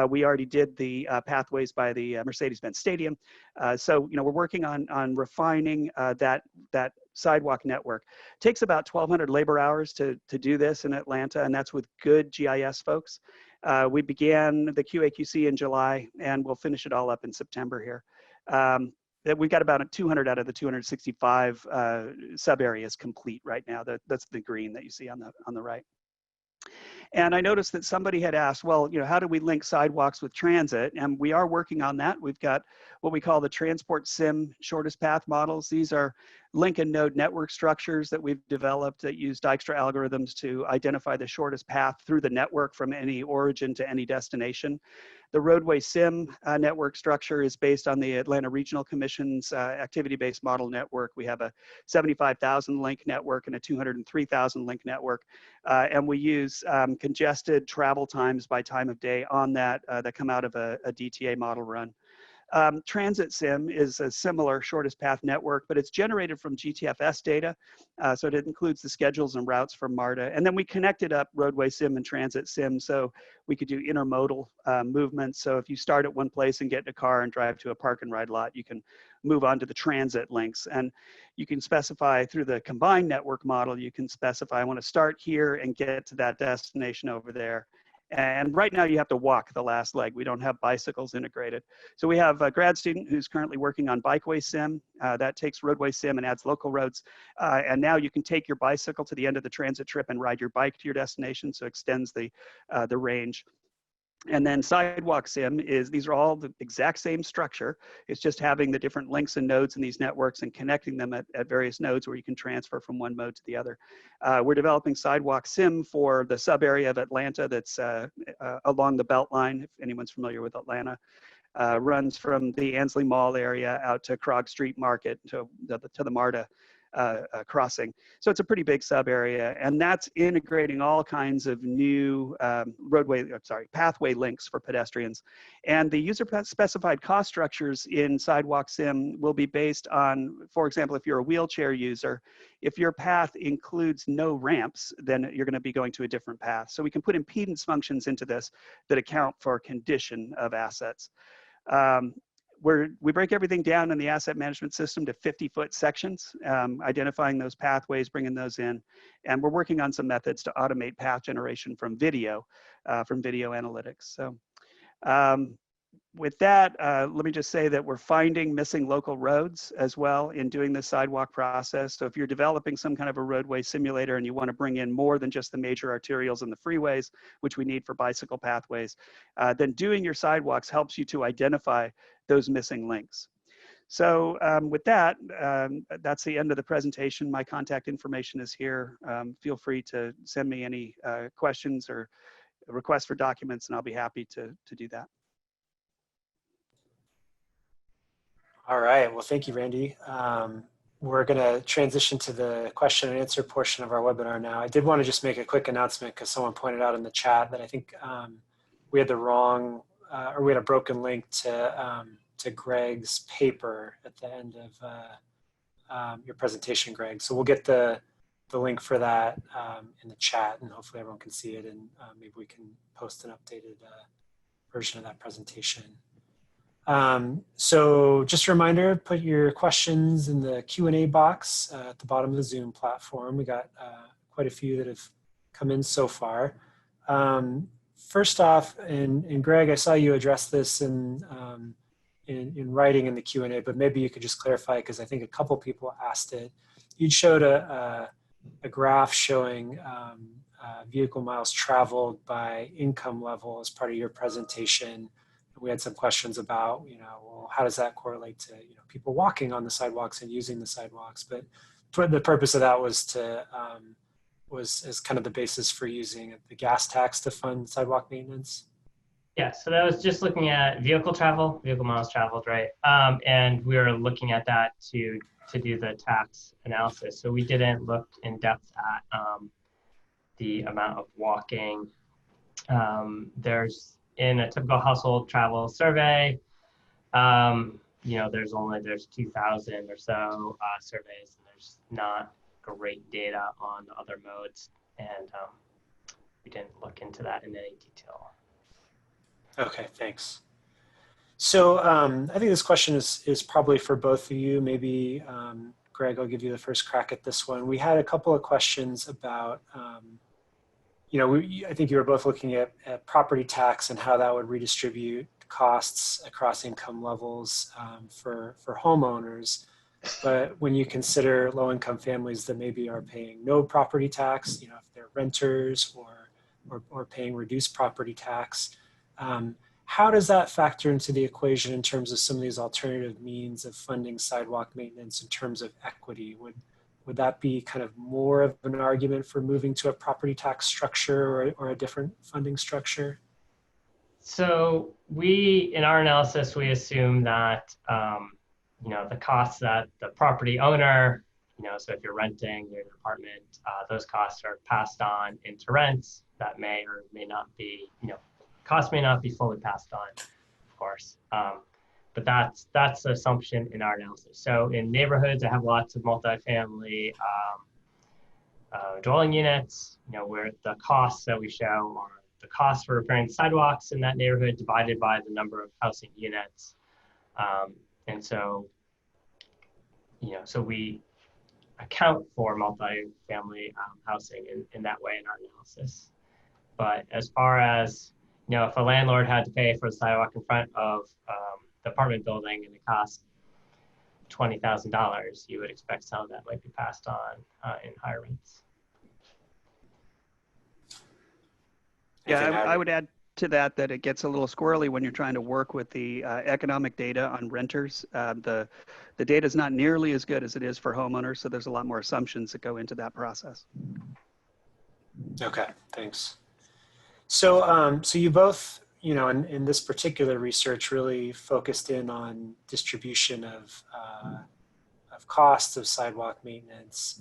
We already did the pathways by the Mercedes-Benz Stadium. So, we're working on refining that sidewalk network. It takes about 1,200 labor hours to do this in Atlanta, and that's with good GIS folks. We began the QAQC in July, and we'll finish it all up in September here. We've got about 200 out of the 265 sub areas complete right now. That's the green that you see on the right. And I noticed that somebody had asked, well, how do we link sidewalks with transit? And we are working on that. We've got what we call the transport sim shortest path models. These are link and node network structures that we've developed that use Dijkstra algorithms to identify the shortest path through the network from any origin to any destination. The roadway sim network structure is based on the Atlanta Regional Commission's activity-based model network. We have a 75,000 link network and a 203,000 link network. And we use congested travel times by time of day on that that come out of a DTA model run. Transit Sim is a similar shortest path network, but it's generated from GTFS data. So it includes the schedules and routes from MARTA. And then we connected up roadway sim and transit sim so we could do intermodal movements. So if you start at one place and get in a car and drive to a park and ride lot, you can move on to the transit links. And you can specify through the combined network model, you can specify, I want to start here and get to that destination over there. And right now you have to walk the last leg. We don't have bicycles integrated. So we have a grad student who's currently working on Bikeway Sim. That takes roadway sim and adds local roads. And now you can take your bicycle to the end of the transit trip and ride your bike to your destination. So it extends the range. And then Sidewalk Sim is, these are all the exact same structure. It's just having the different links and nodes in these networks and connecting them at various nodes where you can transfer from one mode to the other. We're developing Sidewalk Sim for the sub area of Atlanta that's along the Beltline, if anyone's familiar with Atlanta. Runs from the Ansley Mall area out to Krog Street Market to the MARTA crossing. So it's a pretty big sub area, and that's integrating all kinds of new pathway links for pedestrians. And the user specified cost structures in Sidewalk Sim will be based on, for example, if you're a wheelchair user, if your path includes no ramps, then you're going to be going to a different path. So we can put impedance functions into this that account for condition of assets. We break everything down in the asset management system to 50-foot sections, identifying those pathways, bringing those in. And we're working on some methods to automate path generation from video analytics. So with that, let me just say that we're finding missing local roads as well in doing the sidewalk process. So if you're developing some kind of a roadway simulator and you want to bring in more than just the major arterials and the freeways, which we need for bicycle pathways, then doing your sidewalks helps you to identify those missing links. So with that, that's the end of the presentation. My contact information is here. Feel free to send me any questions or requests for documents, and I'll be happy to do that. All right, well, thank you, Randy. We're gonna transition to the question and answer portion of our webinar now. I did wanna just make a quick announcement because someone pointed out in the chat that I think we had the wrong, or we had a broken link to Greg's paper at the end of your presentation, Greg. So we'll get the link for that in the chat, and hopefully everyone can see it, and maybe we can post an updated version of that presentation. So just a reminder, put your questions in the Q&A box at the bottom of the Zoom platform. We got quite a few that have come in so far. First off, and Greg, I saw you address this in writing in the Q&A, but maybe you could just clarify, because I think a couple people asked it. You showed a graph showing vehicle miles traveled by income level as part of your presentation. We had some questions about, well, how does that correlate to, people walking on the sidewalks and using the sidewalks? But the purpose of that was as kind of the basis for using the gas tax to fund sidewalk maintenance. Yeah, so that was just looking at vehicle miles traveled, right? And we were looking at that to do the tax analysis. So we didn't look in depth at the amount of walking. There's in a typical household travel survey, there's 2,000 or so surveys, and there's not great data on the other modes, and we didn't look into that in any detail. Okay, thanks. So I think this question is probably for both of you. Maybe Greg, I'll give you the first crack at this one. We had a couple of questions about I think you were both looking at property tax and how that would redistribute costs across income levels for homeowners. But when you consider low-income families that maybe are paying no property tax, if they're renters or or paying reduced property tax. How does that factor into the equation in terms of some of these alternative means of funding sidewalk maintenance in terms of equity? Would that be kind of more of an argument for moving to a property tax structure or a different funding structure? So in our analysis, we assume that, the costs that the property owner, so if you're renting your apartment, those costs are passed on into rents. That may or may not be, costs may not be fully passed on, of course. But that's the assumption in our analysis. So in neighborhoods that have lots of multifamily dwelling units, where the costs that we show are the cost for repairing sidewalks in that neighborhood divided by the number of housing units. And so, so we account for multifamily housing in that way in our analysis. But as far as, if a landlord had to pay for the sidewalk in front of the apartment building and it cost $20,000, you would expect some of that might be passed on in higher rents. Yeah, I would add to that it gets a little squirrely when you're trying to work with the economic data on renters. The data is not nearly as good as it is for homeowners, so there's a lot more assumptions that go into that process. Okay, thanks. So, so you both, in this particular research, really focused in on distribution of costs of sidewalk maintenance.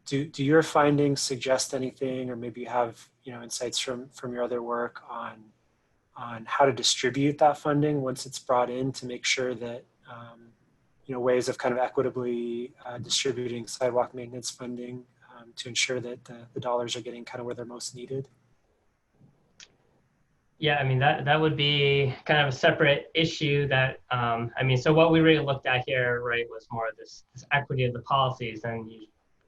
Do your findings suggest anything, or maybe you have insights from your other work on how to distribute that funding once it's brought in to make sure that ways of kind of equitably distributing sidewalk maintenance funding to ensure that the dollars are getting kind of where they're most needed? Yeah, I mean, that would be kind of a separate issue that, so what we really looked at here, right, was more of this equity of the policies, and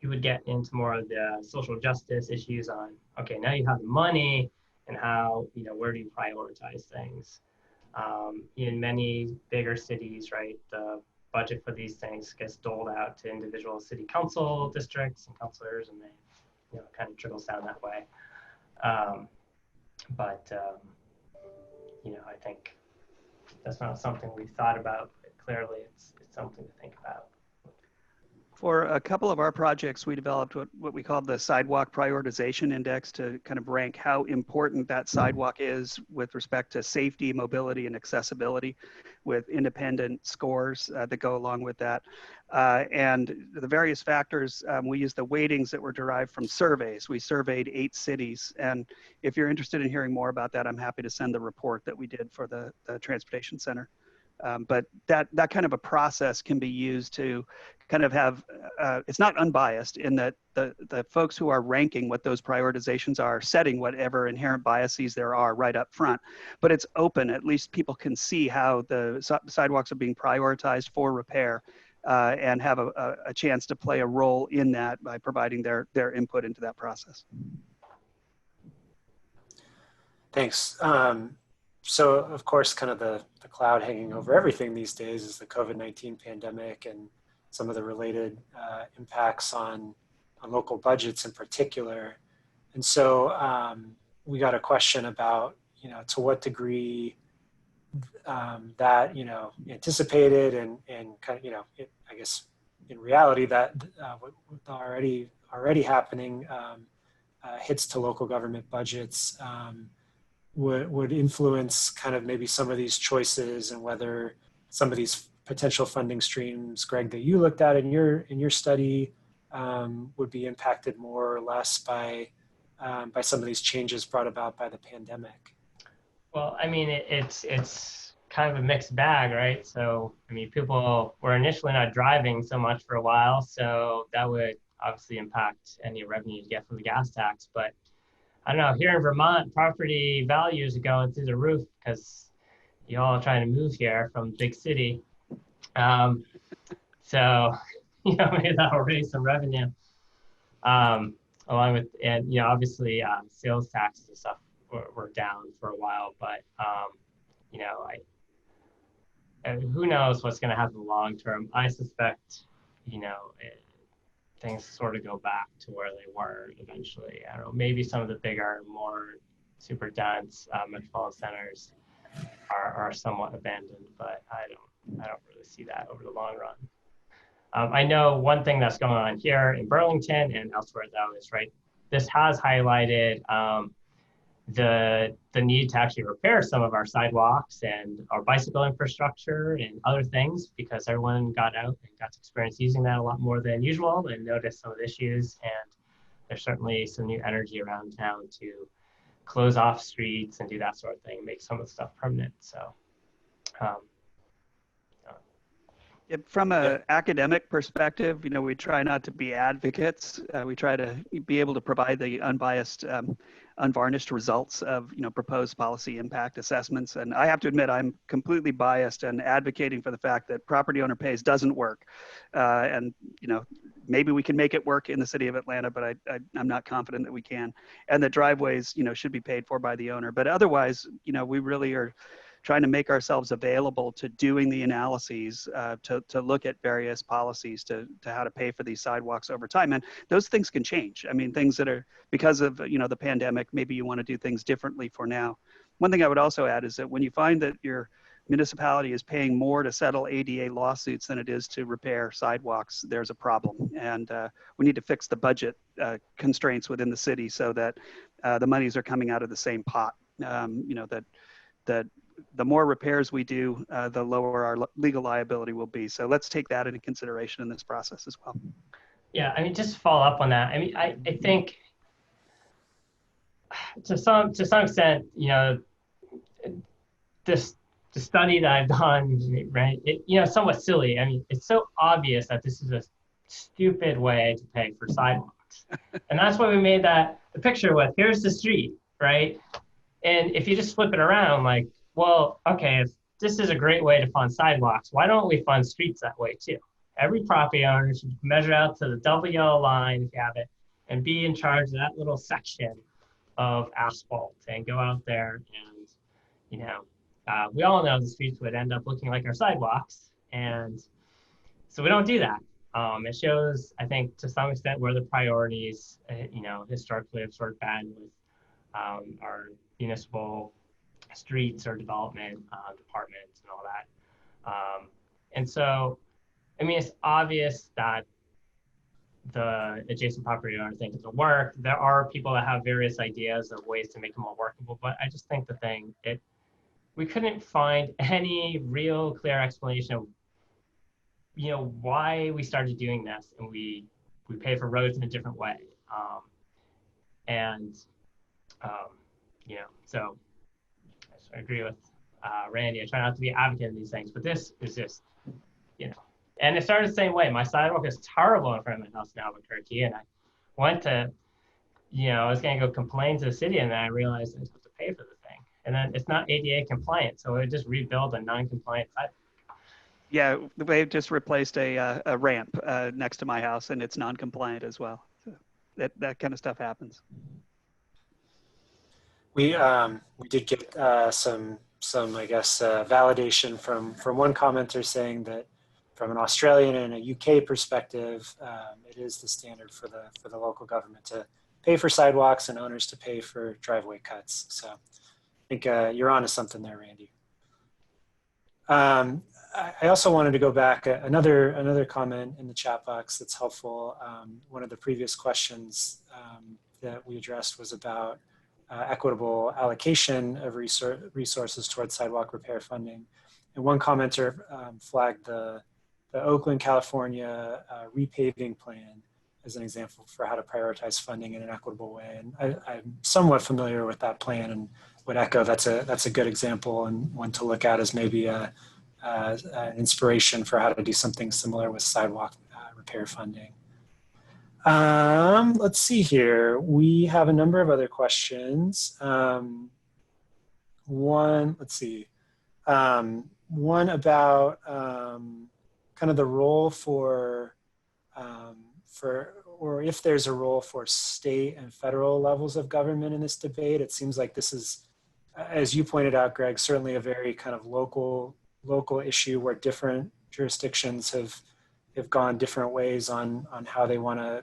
you would get into more of the social justice issues on, okay, now you have the money, and how, where do you prioritize things? In many bigger cities, right, the budget for these things gets doled out to individual city council districts and councilors, and they, kind of trickles down that way. I think that's not something we've thought about, but clearly it's something to think about. For a couple of our projects, we developed what we call the Sidewalk Prioritization Index to kind of rank how important that sidewalk is with respect to safety, mobility, and accessibility, with independent scores that go along with that. And the various factors, we use the weightings that were derived from surveys. We surveyed 8 cities. And if you're interested in hearing more about that, I'm happy to send the report that we did for the Transportation Center. But that kind of a process can be used to kind of have, it's not unbiased in that the folks who are ranking what those prioritizations are setting whatever inherent biases there are right up front, but it's open. At least people can see how the sidewalks are being prioritized for repair and have a chance to play a role in that by providing their input into that process. Thanks. So, of course, kind of the cloud hanging over everything these days is the COVID-19 pandemic and some of the related impacts on local budgets in particular. And so we got a question about, to what degree that, anticipated and kind of, I guess in reality that with already happening hits to local government budgets would influence kind of maybe some of these choices and whether some of these potential funding streams, Greg, that you looked at in your study would be impacted more or less by some of these changes brought about by the pandemic. Well, I mean, it's kind of a mixed bag, right? So, I mean, people were initially not driving so much for a while, so that would obviously impact any revenue you get from the gas tax. But I don't know, here in Vermont, property values are going through the roof because you all are trying to move here from big city. So, maybe that'll raise some revenue. Along with, and, obviously sales taxes and stuff were down for a while, but, who knows what's going to happen long term. I suspect, things sort of go back to where they were eventually. I don't know, maybe some of the bigger, more super dense metropolitan centers are somewhat abandoned, but I don't really see that over the long run. I know one thing that's going on here in Burlington and elsewhere though is, right, this has highlighted the need to actually repair some of our sidewalks and our bicycle infrastructure and other things, because everyone got out and got to experience using that a lot more than usual and noticed some of the issues. And there's certainly some new energy around town to close off streets and do that sort of thing, make some of the stuff permanent. So from an academic perspective, you know, we try not to be advocates. We try to be able to provide the unbiased, unvarnished results of, you know, proposed policy impact assessments. And I have to admit, I'm completely biased and advocating for the fact that property owner pays doesn't work. And, you know, maybe we can make it work in the city of Atlanta, but I'm not confident that we can. And that driveways, you know, should be paid for by the owner. But otherwise, you know, we really are trying to make ourselves available to doing the analyses, to look at various policies to how to pay for these sidewalks over time. And those things can change. I mean, things that are because of, you know, the pandemic, maybe you want to do things differently for now. One thing I would also add is that when you find that your municipality is paying more to settle ADA lawsuits than it is to repair sidewalks, there's a problem. And we need to fix the budget constraints within the city so that the monies are coming out of the same pot. You know, that the more repairs we do, the lower our legal liability will be. So let's take that into consideration in this process as well. Yeah, I mean, just to follow up on that. I mean, I think to some extent, you know, the study that I've done, right? You know, somewhat silly. I mean, it's so obvious that this is a stupid way to pay for sidewalks, and that's why we made the picture with here's the street, right? And if you just flip it around, like, well, okay, if this is a great way to fund sidewalks, why don't we fund streets that way too? Every property owner should measure out to the double yellow line, if you have it, and be in charge of that little section of asphalt and go out there and, you know, we all know the streets would end up looking like our sidewalks. And so we don't do that. It shows, I think, to some extent where the priorities, you know, historically have sort of been with our municipal streets or development departments and all that. And so, I mean, it's obvious that the adjacent property owner thinks it'll work. There are people that have various ideas of ways to make them more workable, but I just think we couldn't find any real clear explanation of, you know, why we started doing this, and we pay for roads in a different way. You know, so I agree with Randy. I try not to be an advocate of these things, but this is just, you know, and it started the same way. My sidewalk is terrible in front of my house in Albuquerque, and I went to, you know, I was going to go complain to the city, and then I realized I was supposed to pay for the thing. And then it's not ADA compliant, so I would just rebuild a non-compliant sidewalk. Yeah, they've just replaced a ramp next to my house, and it's non-compliant as well. So that kind of stuff happens. We did get some I guess validation from one commenter saying that from an Australian and a UK perspective, it is the standard for the local government to pay for sidewalks and owners to pay for driveway cuts. So I think you're onto something there, Randy. I also wanted to go back another comment in the chat box that's helpful. One of the previous questions that we addressed was about equitable allocation of resources towards sidewalk repair funding. And one commenter flagged the Oakland, California repaving plan as an example for how to prioritize funding in an equitable way. And I'm somewhat familiar with that plan and would echo that's a good example and one to look at as maybe an inspiration for how to do something similar with sidewalk repair funding. Let's see here. We have a number of other questions. One about kind of the role for or if there's a role for state and federal levels of government in this debate. It seems like this is, as you pointed out, Greg, certainly a very kind of local issue where different jurisdictions have have gone different ways on how they want to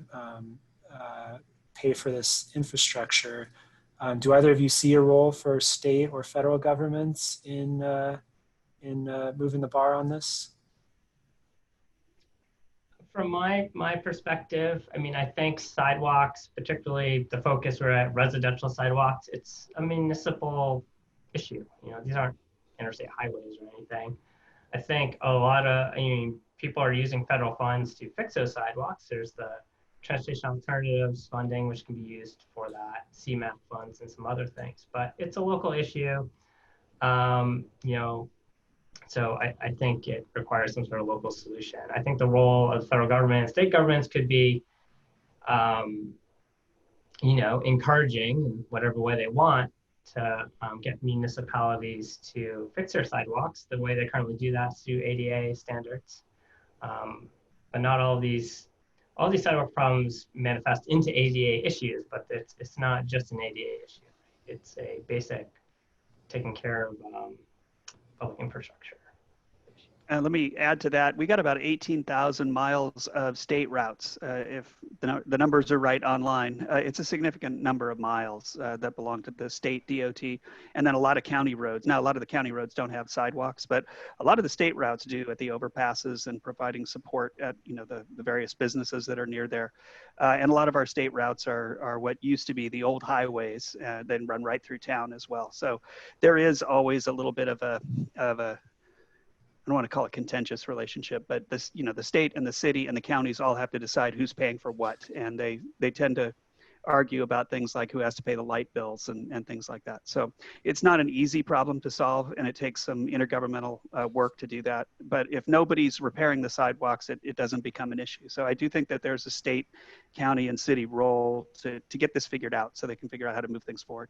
pay for this infrastructure. Do either of you see a role for state or federal governments in moving the bar on this? From my perspective, I mean, I think sidewalks, particularly the focus we're at residential sidewalks, it's a municipal issue. You know, these aren't interstate highways or anything. I think a lot of, I mean, people are using federal funds to fix those sidewalks. There's the Transportation Alternatives funding, which can be used for that, CMAP funds and some other things, but it's a local issue. You know, so I think it requires some sort of local solution. I think the role of the federal government and state governments could be, you know, encouraging in whatever way they want to get municipalities to fix their sidewalks. The way they currently do that is through ADA standards. But not all these sidewalk problems manifest into ADA issues, but it's not just an ADA issue. It's a basic taking care of public infrastructure. And let me add to that. We got about 18,000 miles of state routes. If the numbers are right online, it's a significant number of miles that belong to the state DOT, and then a lot of county roads. Now, a lot of the county roads don't have sidewalks, but a lot of the state routes do at the overpasses and providing support at, you know, the various businesses that are near there. And a lot of our state routes are what used to be the old highways, then run right through town as well. So there is always a little bit of a I don't want to call it contentious relationship, but this, you know, the state and the city and the counties all have to decide who's paying for what. And they tend to argue about things like who has to pay the light bills and things like that. So it's not an easy problem to solve, and it takes some intergovernmental work to do that. But if nobody's repairing the sidewalks, it doesn't become an issue. So I do think that there's a state, county, and city role to get this figured out so they can figure out how to move things forward.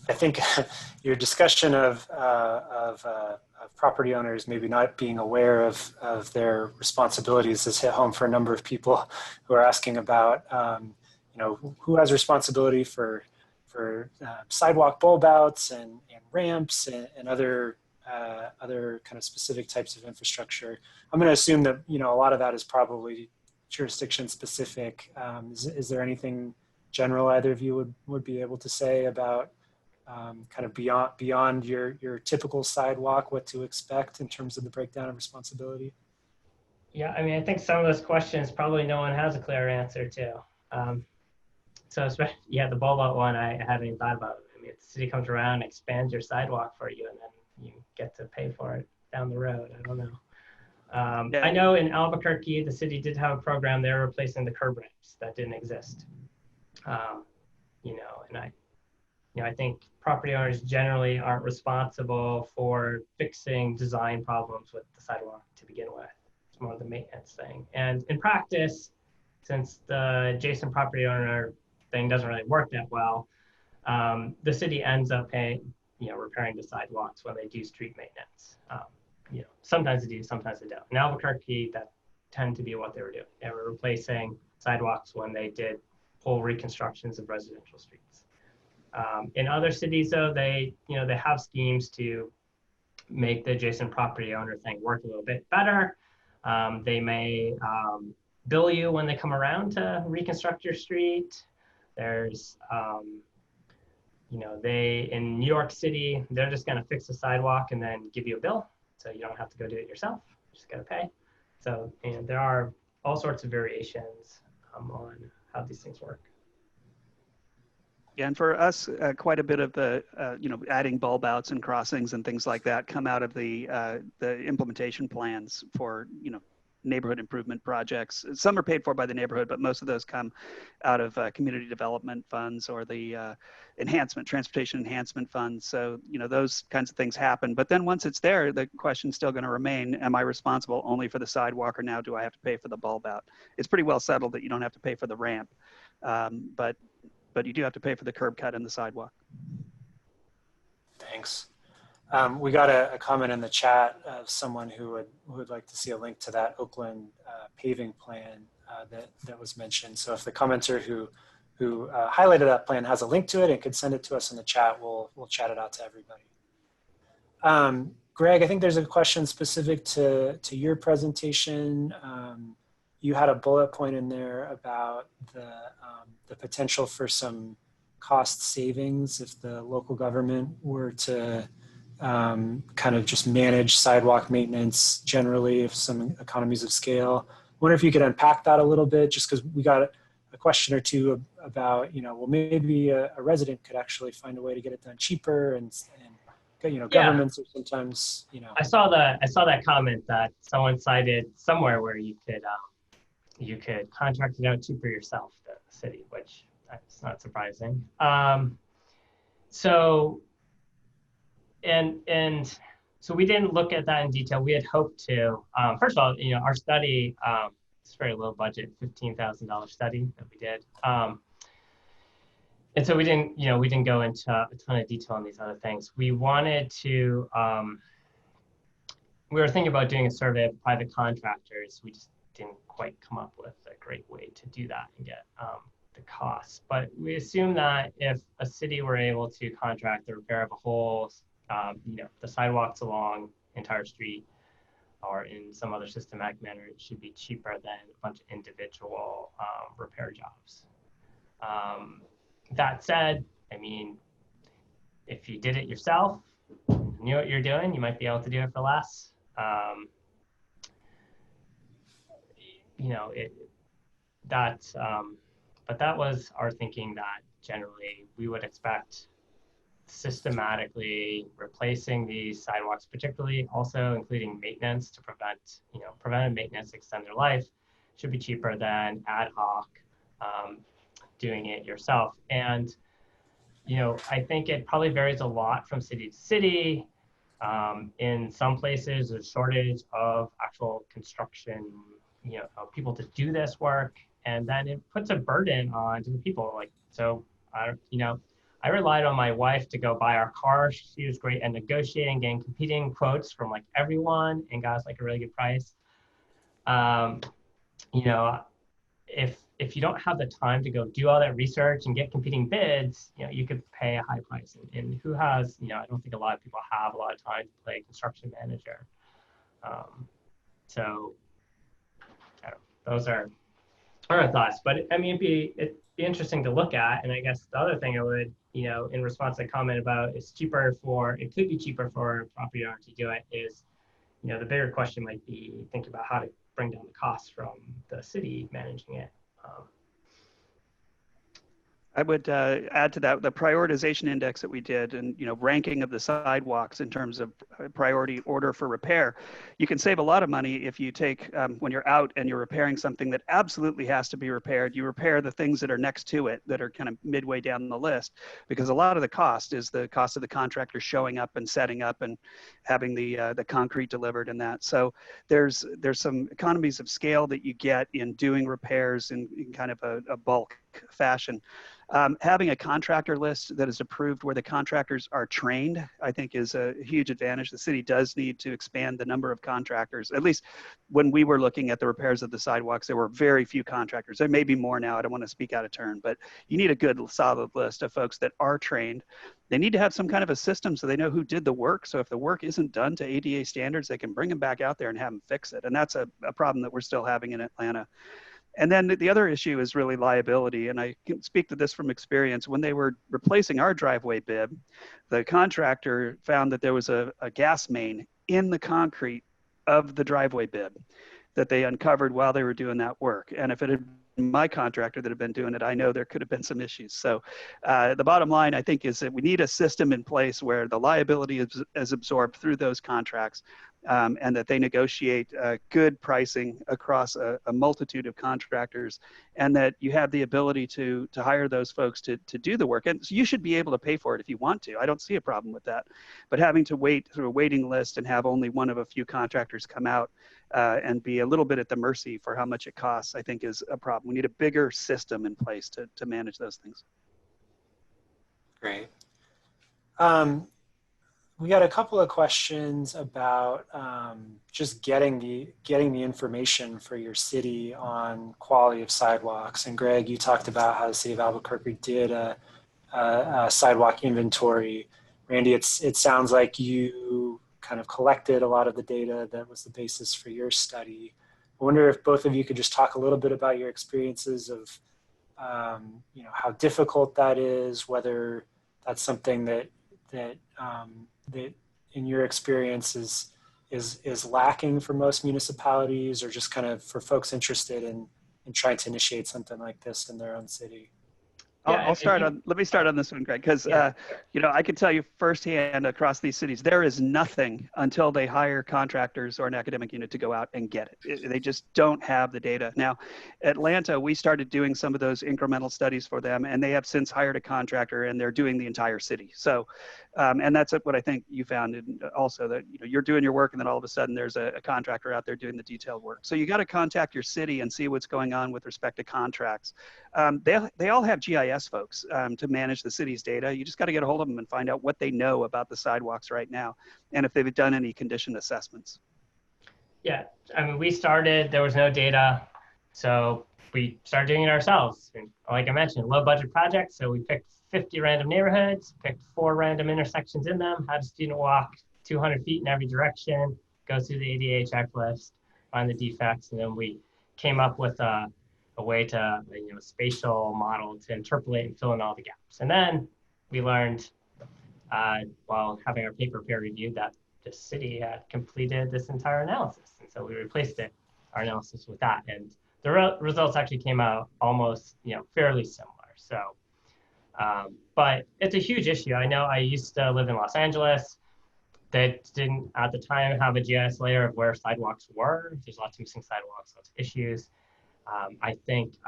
I think your discussion of property owners maybe not being aware of their responsibilities has hit home for a number of people who are asking about, you know, who has responsibility for sidewalk bulb outs and ramps and other kind of specific types of infrastructure. I'm going to assume that, you know, a lot of that is probably jurisdiction specific. Is there anything general either of you would be able to say about kind of beyond your typical sidewalk, what to expect in terms of the breakdown of responsibility? Yeah, I mean, I think some of those questions probably no one has a clear answer to. So, yeah, the bulb out one, I haven't even thought about it. I mean, if the city comes around and expands your sidewalk for you, and then you get to pay for it down the road, I don't know. Yeah. I know in Albuquerque, the city did have a program. They were replacing the curb ramps that didn't exist. You know, and I think property owners generally aren't responsible for fixing design problems with the sidewalk to begin with. It's more of the maintenance thing. And in practice, since the adjacent property owner thing doesn't really work that well, the city ends up paying, you know, repairing the sidewalks when they do street maintenance. You know, sometimes they do, sometimes they don't. In Albuquerque, that tend to be what they were doing. They were replacing sidewalks when they did full reconstructions of residential streets. In other cities, though, they have schemes to make the adjacent property owner thing work a little bit better. They may bill you when they come around to reconstruct your street. There's, you know, in New York City, they're just going to fix the sidewalk and then give you a bill, so you don't have to go do it yourself. You just got to pay. So, and there are all sorts of variations on how these things work. Yeah, and for us, quite a bit of the, you know, adding bulb outs and crossings and things like that come out of the implementation plans for, you know, neighborhood improvement projects. Some are paid for by the neighborhood, but most of those come out of community development funds or the transportation enhancement funds. So, you know, those kinds of things happen. But then once it's there, the question's still going to remain, am I responsible only for the sidewalk, or now do I have to pay for the bulb out? It's pretty well settled that you don't have to pay for the ramp. But you do have to pay for the curb cut and the sidewalk. Thanks. We got a comment in the chat of someone who would like to see a link to that Oakland paving plan that was mentioned. So if the commenter who highlighted that plan has a link to it and could send it to us in the chat, we'll chat it out to everybody. Greg, I think there's a question specific to your presentation. You had a bullet point in there about the potential for some cost savings if the local government were to kind of just manage sidewalk maintenance generally, if some economies of scale. I wonder if you could unpack that a little bit, just because we got a question or two about, well, maybe a resident could actually find a way to get it done cheaper, and Yeah. governments are sometimes, I saw that comment that someone cited somewhere where you could contract it out cheaper yourself, the city, which that's not surprising. So we didn't look at that in detail. We had hoped to. First of all, our study, it's very low budget, $15,000 study that we did. And so we didn't go into a ton of detail on these other things. We wanted to, we were thinking about doing a survey of private contractors. We just didn't quite come up with a great way to do that and get the costs. But we assume that if a city were able to contract the repair of a whole, the sidewalks along the entire street, or in some other systematic manner, it should be cheaper than a bunch of individual repair jobs. That said, I mean, if you did it yourself, knew what you're doing, you might be able to do it for less. But that was our thinking, that generally we would expect systematically replacing these sidewalks, particularly also including maintenance to prevent, preventive maintenance, extend their life, should be cheaper than ad hoc doing it yourself. And, I think it probably varies a lot from city to city. In some places, there's a shortage of actual construction, of people to do this work. And then it puts a burden on to the people. I relied on my wife to go buy our car. She was great at negotiating, getting competing quotes from everyone, and got us a really good price. If you don't have the time to go do all that research and get competing bids, you could pay a high price. And who has, I don't think a lot of people have a lot of time to play construction manager. So I don't know, those are our thoughts. But I mean, it'd be interesting to look at. And I guess the other thing I would, in response to the comment about it could be cheaper for a property owner to do it, is, the bigger question might be think about how to bring down the costs from the city managing it. I would add to that the prioritization index that we did, and ranking of the sidewalks in terms of priority order for repair. You can save a lot of money if you take when you're out and you're repairing something that absolutely has to be repaired. You repair the things that are next to it that are kind of midway down the list, because a lot of the cost is the cost of the contractor showing up and setting up and having the concrete delivered and that. So there's some economies of scale that you get in doing repairs in kind of a bulk fashion. Having a contractor list that is approved where the contractors are trained, I think, is a huge advantage. The city does need to expand the number of contractors. At least when we were looking at the repairs of the sidewalks, there were very few contractors. There may be more now. I don't want to speak out of turn, but you need a good, solid list of folks that are trained. They need to have some kind of a system so they know who did the work. So if the work isn't done to ADA standards, they can bring them back out there and have them fix it. And that's a problem that we're still having in Atlanta. And then the other issue is really liability. And I can speak to this from experience. When they were replacing our driveway bib, the contractor found that there was a gas main in the concrete of the driveway bib that they uncovered while they were doing that work. And if it had been my contractor that had been doing it, I know there could have been some issues. So the bottom line, I think, is that we need a system in place where the liability is absorbed through those contracts, and that they negotiate good pricing across a multitude of contractors, and that you have the ability to hire those folks to do the work. And so you should be able to pay for it if you want to. I don't see a problem with that. But having to wait through a waiting list and have only one of a few contractors come out and be a little bit at the mercy for how much it costs, I think, is a problem. We need a bigger system in place to manage those things. Great. We got a couple of questions about just getting the information for your city on quality of sidewalks. And Greg, you talked about how the city of Albuquerque did a sidewalk inventory. Randy, it sounds like you kind of collected a lot of the data that was the basis for your study. I wonder if both of you could just talk a little bit about your experiences of, how difficult that is, whether that's something that in your experience is lacking for most municipalities, or just kind of for folks interested in trying to initiate something like this in their own city. I'll start on, let me start on this one, Greg, because, I can tell you firsthand across these cities, there is nothing until they hire contractors or an academic unit to go out and get it. They just don't have the data. Now, Atlanta, we started doing some of those incremental studies for them, and they have since hired a contractor, and they're doing the entire city. So, and that's what I think you found also, that you're doing your work, and then all of a sudden there's a contractor out there doing the detailed work. So you got to contact your city and see what's going on with respect to contracts. They all have GIS folks to manage the city's data. You just got to get a hold of them and find out what they know about the sidewalks right now, and if they've done any condition assessments. Yeah, I mean, there was no data, so we started doing it ourselves. And like I mentioned, low budget project, so we picked 50 random neighborhoods, picked 4 random intersections in them, had a student walk 200 feet in every direction, go through the ADA checklist, find the defects, and then we came up with a way to, a spatial model to interpolate and fill in all the gaps. And then we learned, while having our paper peer reviewed, that the city had completed this entire analysis. And so we replaced our analysis with that. And the results actually came out almost, fairly similar. So, but it's a huge issue. I know I used to live in Los Angeles. That didn't, at the time, have a GIS layer of where sidewalks were. There's lots of missing sidewalks, lots of issues. I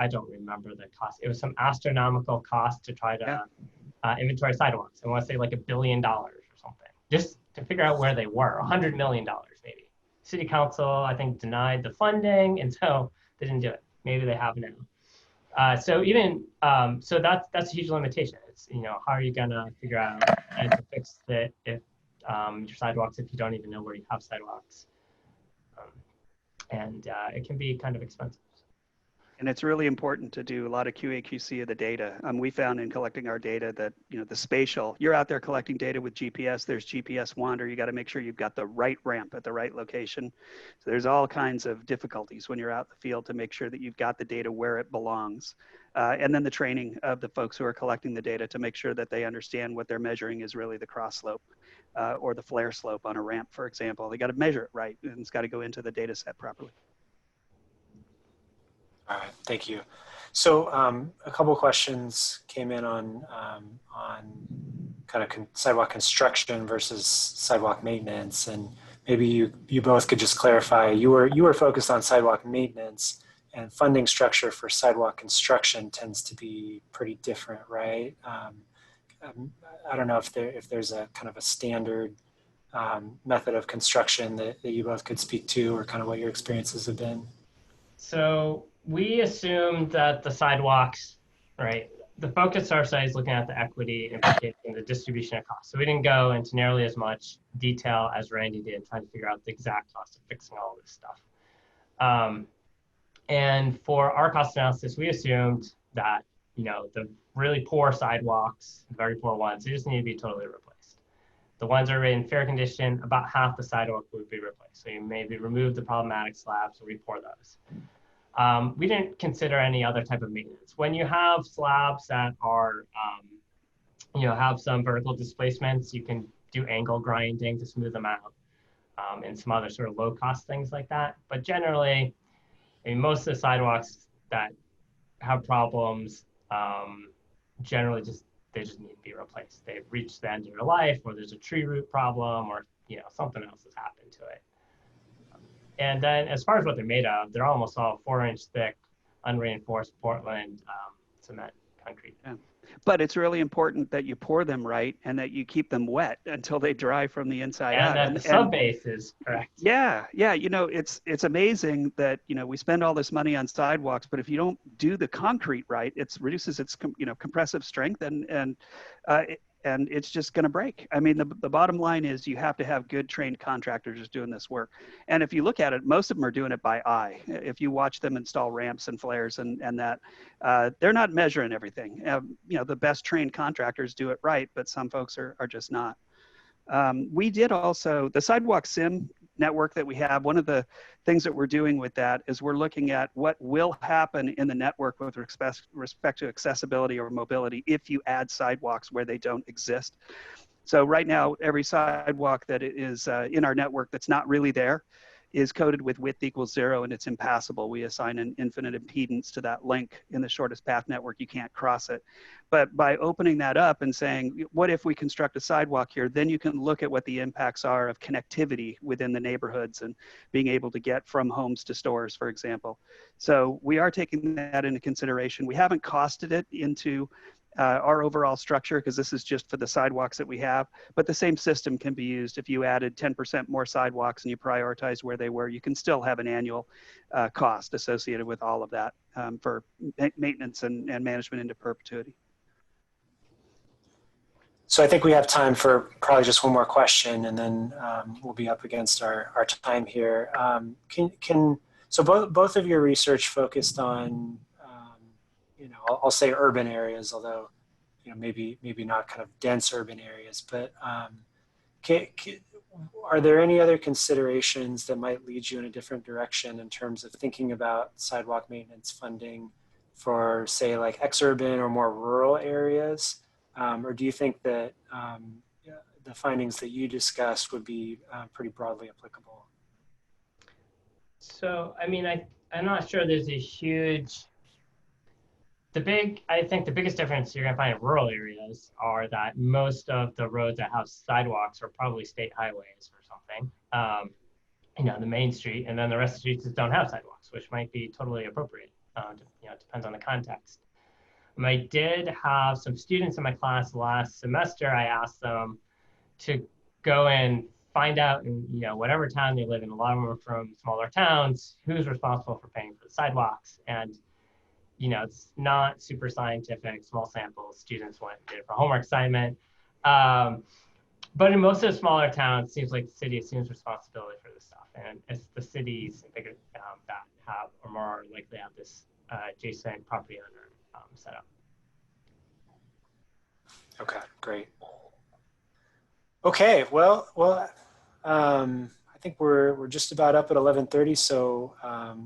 don't remember the cost. It was some astronomical cost to try to inventory sidewalks. I want to say like $1 billion or something, just to figure out where they were. $100 million maybe. City council, I think, denied the funding, and so they didn't do it. Maybe they have now. So that's a huge limitation. It's, how are you gonna figure out and to fix it if your sidewalks, if you don't even know where you have sidewalks, and it can be kind of expensive. And it's really important to do a lot of QA/QC of the data. We found in collecting our data that, the spatial, you're out there collecting data with GPS, there's GPS wander, you got to make sure you've got the right ramp at the right location. So there's all kinds of difficulties when you're out in the field to make sure that you've got the data where it belongs. And then the training of the folks who are collecting the data to make sure that they understand what they're measuring is really the cross slope or the flare slope on a ramp, for example. They got to measure it right, and it's got to go into the data set properly. All right, thank you. So a couple of questions came in on kind of sidewalk construction versus sidewalk maintenance, and maybe you both could just clarify. You were focused on sidewalk maintenance, and funding structure for sidewalk construction tends to be pretty different, right? I don't know if there's a kind of a standard method of construction that you both could speak to, or kind of what your experiences have been. So we assumed that the sidewalks, right, the focus of our study is looking at the equity and the distribution of costs. So we didn't go into nearly as much detail as Randy did, trying to figure out the exact cost of fixing all this stuff. And for our cost analysis, we assumed that, the really poor sidewalks, very poor ones, they just need to be totally replaced. The ones that are in fair condition, about half the sidewalk would be replaced. So you maybe remove the problematic slabs or re-pour those. We didn't consider any other type of maintenance. When you have slabs that are, have some vertical displacements, you can do angle grinding to smooth them out, and some other sort of low cost things like that. But generally, most of the sidewalks that have problems, generally they just need to be replaced. They've reached the end of their life, or there's a tree root problem, or something else has happened to it. And then as far as what they're made of, they're almost all 4-inch thick, unreinforced Portland cement concrete. Yeah. But it's really important that you pour them right and that you keep them wet until they dry from the inside out. And that the subbase is correct. Yeah. It's amazing that, we spend all this money on sidewalks, but if you don't do the concrete right, it reduces its, compressive strength and it's just going to break. I mean, the bottom line is you have to have good trained contractors doing this work. And if you look at it, most of them are doing it by eye. If you watch them install ramps and flares and that, they're not measuring everything. The best trained contractors do it right, but some folks are just not. We did also, the Sidewalk Sim network that we have, one of the things that we're doing with that is we're looking at what will happen in the network with respect to accessibility or mobility if you add sidewalks where they don't exist. So right now, every sidewalk that is in our network that's not really there is coded with width equals 0 and it's impassable. We assign an infinite impedance to that link in the shortest path network. You can't cross it. But by opening that up and saying, what if we construct a sidewalk here, then you can look at what the impacts are of connectivity within the neighborhoods and being able to get from homes to stores, for example. So we are taking that into consideration. We haven't costed it into our overall structure because this is just for the sidewalks that we have, but the same system can be used if you added 10% more sidewalks and you prioritize where they were. You can still have an annual cost associated with all of that for maintenance and management into perpetuity. So I think we have time for probably just one more question, and then we'll be up against our time here. So both of your research focused on I'll say urban areas, although maybe not kind of dense urban areas. But are there any other considerations that might lead you in a different direction in terms of thinking about sidewalk maintenance funding for, say, like exurban or more rural areas? Or do you think that the findings that you discussed would be pretty broadly applicable? So, I mean, I'm not sure there's a huge, I think the biggest difference you're gonna find in rural areas are that most of the roads that have sidewalks are probably state highways or something, the main street, and then the rest of the streets just don't have sidewalks, which might be totally appropriate. It depends on the context. I did have some students in my class last semester. I asked them to go and find out in whatever town they live in. A lot of them are from smaller towns. Who's responsible for paying for the sidewalks? And it's not super scientific, small samples. Students went and did it for a homework assignment. But in most of the smaller towns, it seems like the city assumes responsibility for this stuff. And it's the cities bigger that have or more likely have this adjacent property owner set up. Okay, great. Okay, well, I think we're just about up at 11:30, so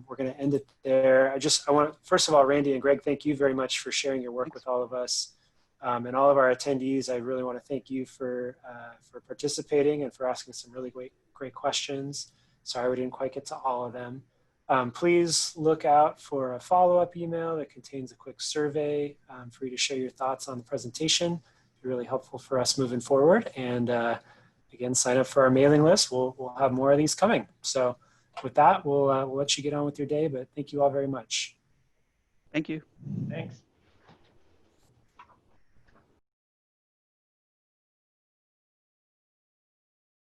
we're going to end it there. I want to, first of all, Randy and Greg, thank you very much for sharing your work with all of us. And all of our attendees, I really want to thank you for participating and for asking some really great questions. Sorry we didn't quite get to all of them. Please look out for a follow-up email that contains a quick survey for you to share your thoughts on the presentation. It'll be really helpful for us moving forward. And again, sign up for our mailing list. We'll have more of these coming. So with that, we'll let you get on with your day, but thank you all very much. Thank you. Thanks.